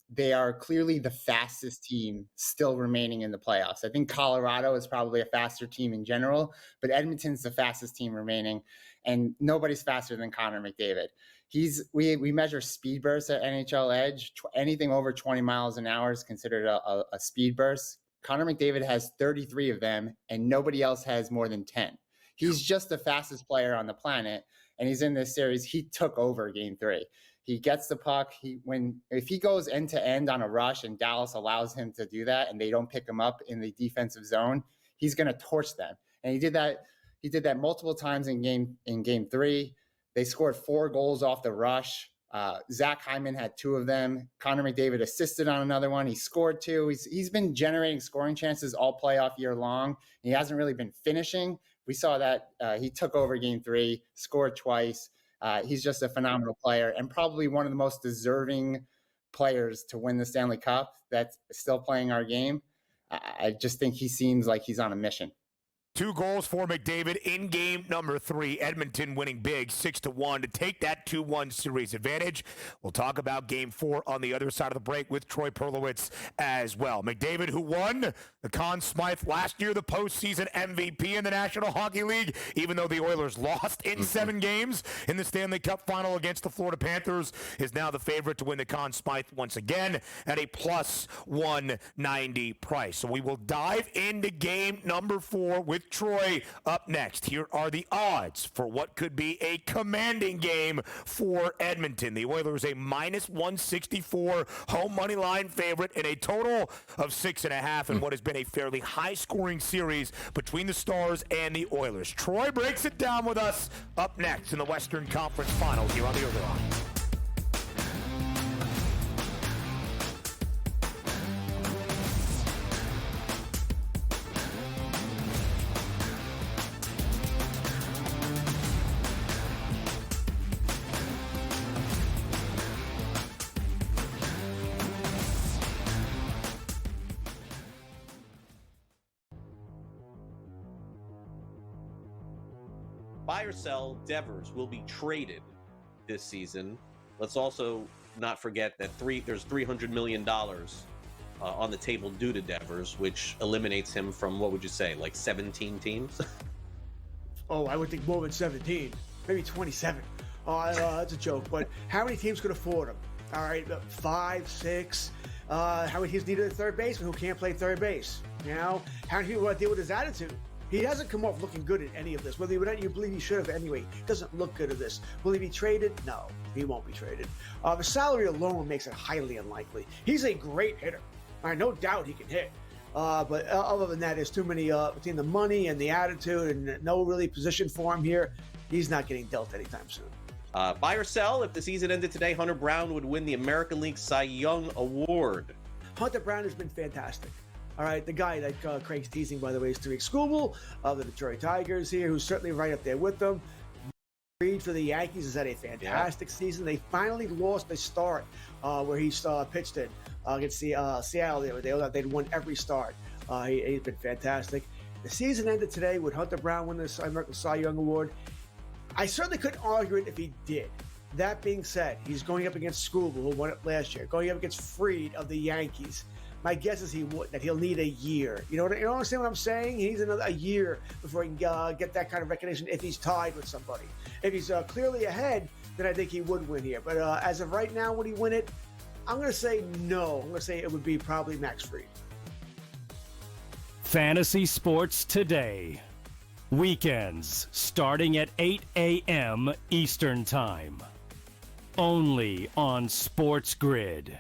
they are clearly the fastest team still remaining in the playoffs. I think Colorado is probably a faster team in general, but Edmonton's the fastest team remaining, and nobody's faster than Connor McDavid. We measure speed bursts at NHL Edge. Anything over 20 miles an hour is considered a speed burst. Connor McDavid has 33 of them, and nobody else has more than 10. He's just the fastest player on the planet, and he's in this series. He took over game 3. He gets the puck. If he goes end to end on a rush and Dallas allows him to do that and they don't pick him up in the defensive zone, he's going to torch them. And he did that. He did that multiple times in game 3. They scored 4 goals off the rush. Zach Hyman had 2 of them. Connor McDavid assisted on another one. He scored 2. He's been generating scoring chances all playoff year long. He hasn't really been finishing. We saw that he took over game 3, scored twice. He's just a phenomenal player and probably one of the most deserving players to win the Stanley Cup that's still playing our game. I just think he seems like he's on a mission. 2 goals for McDavid in game number 3. Edmonton winning big 6-1 to take that 2-1 series advantage. We'll talk about game 4 on the other side of the break with Troy Perlowitz as well. McDavid, who won the Conn Smythe last year, the postseason MVP in the National Hockey League, even though the Oilers lost in 7 games in the Stanley Cup final against the Florida Panthers, is now the favorite to win the Conn Smythe once again at a +190 price. So we will dive into game number 4 with Troy up next. Here are the odds for what could be a commanding game for Edmonton. The Oilers a -164 home money line favorite in a total of 6.5 in what has been a fairly high-scoring series between the Stars and the Oilers. Troy breaks it down with us up next in the Western Conference Finals here on the Early Line. Buy or sell, Devers will be traded this season. Let's also not forget that there's $300 million on the table due to Devers, which eliminates him from, what would you say, like 17 teams? Oh, I would think more than 17, maybe 27. Oh, that's a joke. But how many teams could afford him? All right, 5, 6. How many teams need a third baseman who can't play third base? You know, how many people want to deal with his attitude? He hasn't come off looking good in any of this. Whether you believe he should have anyway, he doesn't look good at this. Will he be traded? No, he won't be traded. The salary alone makes it highly unlikely. He's a great hitter. All right, no doubt he can hit. But other than that, there's too many between the money and the attitude and no really position for him here. He's not getting dealt anytime soon. Buy or sell, if the season ended today, Hunter Brown would win the American League Cy Young Award. Hunter Brown has been fantastic. All right, the guy that Craig's teasing, by the way, is Tariq Skubal of the Detroit Tigers here, who's certainly right up there with them. Reed for the Yankees has had a fantastic season. They finally lost a start where he pitched it against Seattle the other day. They'd won every start. He's been fantastic. The season ended today. Would Hunter Brown win the American Cy Young Award? I certainly couldn't argue it if he did. That being said, he's going up against Skubal, who won it last year, going up against Fried of the Yankees. My guess is that he'll need a year. You understand what I'm saying? He needs a year before he can get that kind of recognition if he's tied with somebody. If he's clearly ahead, then I think he would win here. But as of right now, would he win it? I'm going to say no. I'm going to say it would be probably Max Fried. Fantasy Sports Today. Weekends starting at 8 a.m. Eastern Time. Only on SportsGrid.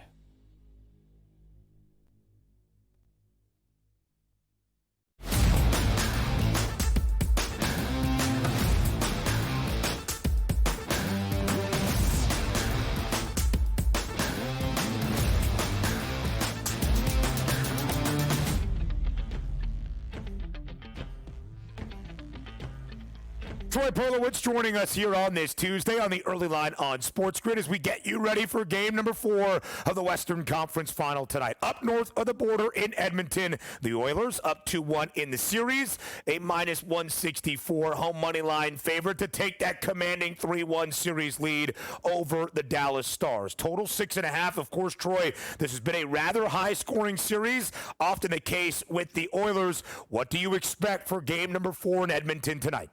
Troy Perlowitz joining us here on this Tuesday on the early line on SportsGrid as we get you ready for game number 4 of the Western Conference Final tonight. Up north of the border in Edmonton, the Oilers up 2-1 in the series, a -164 home money line favorite to take that commanding 3-1 series lead over the Dallas Stars. Total 6.5. Of course, Troy, this has been a rather high-scoring series, often the case with the Oilers. What do you expect for game number 4 in Edmonton tonight?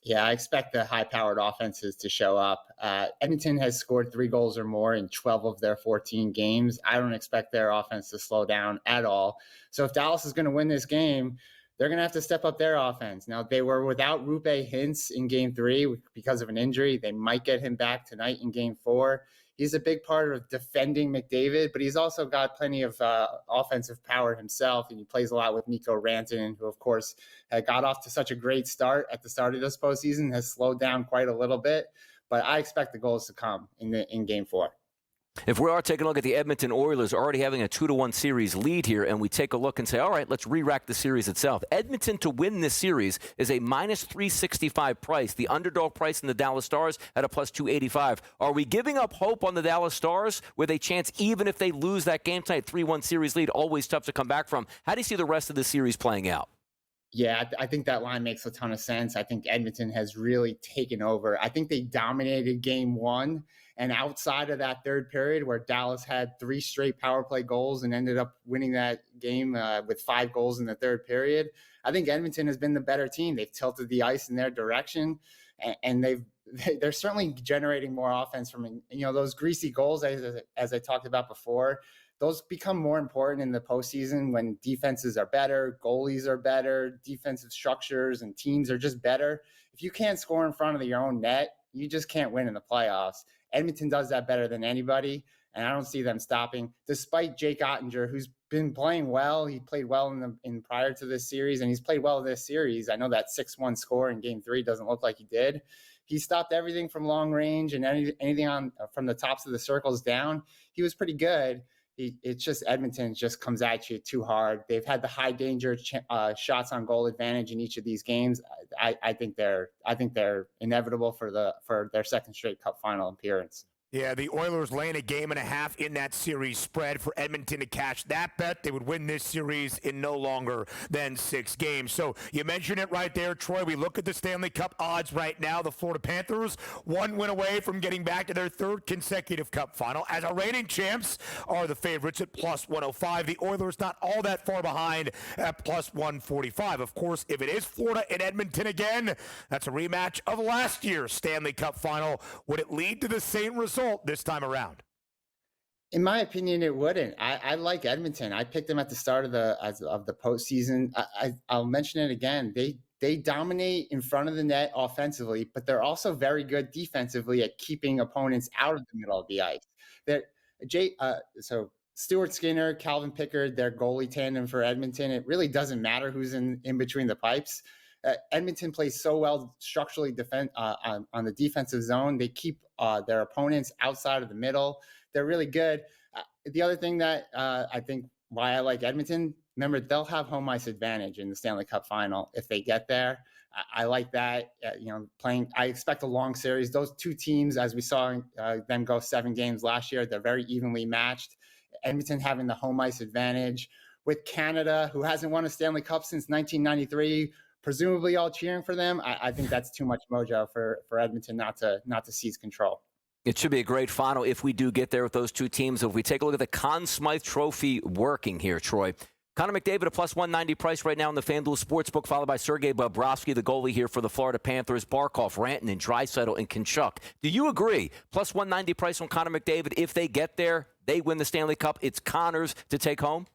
Yeah, I expect the high-powered offenses to show up. Edmonton has scored 3 goals or more in 12 of their 14 games. I don't expect their offense to slow down at all. So if Dallas is going to win this game, they're going to have to step up their offense. Now, they were without Rupe Hintz in Game 3 because of an injury. They might get him back tonight in Game 4. He's a big part of defending McDavid, but he's also got plenty of offensive power himself, and he plays a lot with Mikko Rantanen, who, of course, had got off to such a great start at the start of this postseason, has slowed down quite a little bit. But I expect the goals to come in Game 4. If we are taking a look at the Edmonton Oilers already having a 2-1 series lead here, and we take a look and say, all right, let's re-rack the series itself. Edmonton to win this series is a -365 price. The underdog price in the Dallas Stars at a +285. Are we giving up hope on the Dallas Stars with a chance, even if they lose that game tonight, 3-1 series lead, always tough to come back from? How do you see the rest of the series playing out? Yeah, I think that line makes a ton of sense. I think Edmonton has really taken over. I think they dominated Game 1. And outside of that third period where Dallas had 3 straight power play goals and ended up winning that game with 5 goals in the third period, I think Edmonton has been the better team. They've tilted the ice in their direction, and they're certainly generating more offense from, those greasy goals, as I talked about before. Those become more important in the postseason when defenses are better, goalies are better, defensive structures and teams are just better. If you can't score in front of your own net, you just can't win in the playoffs. Edmonton does that better than anybody, and I don't see them stopping. Despite Jake Ottinger, who's been playing well, he played well in prior to this series, and he's played well in this series. I know that 6-1 score in Game 3 doesn't look like he did. He stopped everything from long range and anything from the tops of the circles down. He was pretty good. It's just Edmonton just comes at you too hard. They've had the high danger shots on goal advantage in each of these games. I think they're inevitable for their second straight Cup final appearance. Yeah, the Oilers laying a 1.5 in that series spread. For Edmonton to cash that bet, they would win this series in no longer than 6 games. So you mentioned it right there, Troy. We look at the Stanley Cup odds right now. The Florida Panthers, 1 win away from getting back to their 3rd consecutive Cup final. As our reigning champs are the favorites at +105. The Oilers not all that far behind at +145. Of course, if it is Florida and Edmonton again, that's a rematch of last year's Stanley Cup final. Would it lead to the same result this time around? In my opinion, it wouldn't. I like Edmonton. I picked them at the start of the postseason. I'll mention it again. They dominate in front of the net offensively, but they're also very good defensively at keeping opponents out of the middle of the ice. So Stuart Skinner, Calvin Pickard, their goalie tandem for Edmonton. It really doesn't matter who's in between the pipes. Edmonton plays so well structurally on the defensive zone. They keep their opponents outside of the middle. They're really good. The other thing that I think why I like Edmonton, remember, they'll have home ice advantage in the Stanley Cup final if they get there. I like that. I expect a long series. Those two teams, as we saw them go 7 games last year, they're very evenly matched. Edmonton having the home ice advantage with Canada, who hasn't won a Stanley Cup since 1993. Presumably all cheering for them. I think that's too much mojo for Edmonton not to seize control. It should be a great final if we do get there with those two teams. If we take a look at the Conn Smythe Trophy working here, Troy. Connor McDavid, a plus 190 price right now in the FanDuel Sportsbook, followed by Sergei Bobrovsky, the goalie here for the Florida Panthers, Barkov, Rantanen, Draisaitl, and Tkachuk. Do you agree? Plus 190 price on Connor McDavid. If they get there, they win the Stanley Cup. It's Connor's to take home?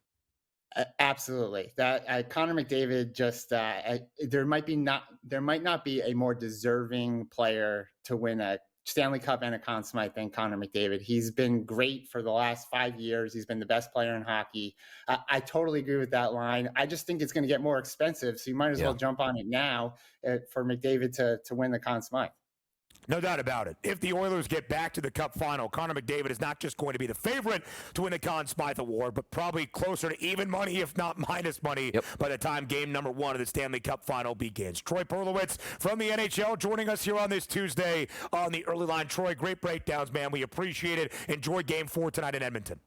Absolutely. That Connor McDavid just there might not be a more deserving player to win a Stanley Cup and a Conn Smythe than Connor McDavid. He's been great for the last 5 years. He's been the best player in hockey. I totally agree with that line. I just think it's going to get more expensive, so you might as well jump on it now for McDavid to win the Conn Smythe. No doubt about it. If the Oilers get back to the Cup final, Connor McDavid is not just going to be the favorite to win the Conn Smythe Award, but probably closer to even money, if not minus money, by the time game number 1 of the Stanley Cup final begins. Troy Perlowitz from the NHL joining us here on this Tuesday on the Early Line. Troy, great breakdowns, man. We appreciate it. Enjoy Game 4 tonight in Edmonton.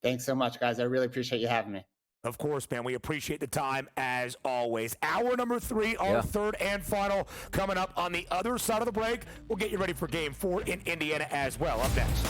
Thanks so much, guys. I really appreciate you having me. Of course, man. We appreciate the time as always. Hour number 3, our third and final, coming up on the other side of the break. We'll get you ready for Game 4 in Indiana as well. Up next.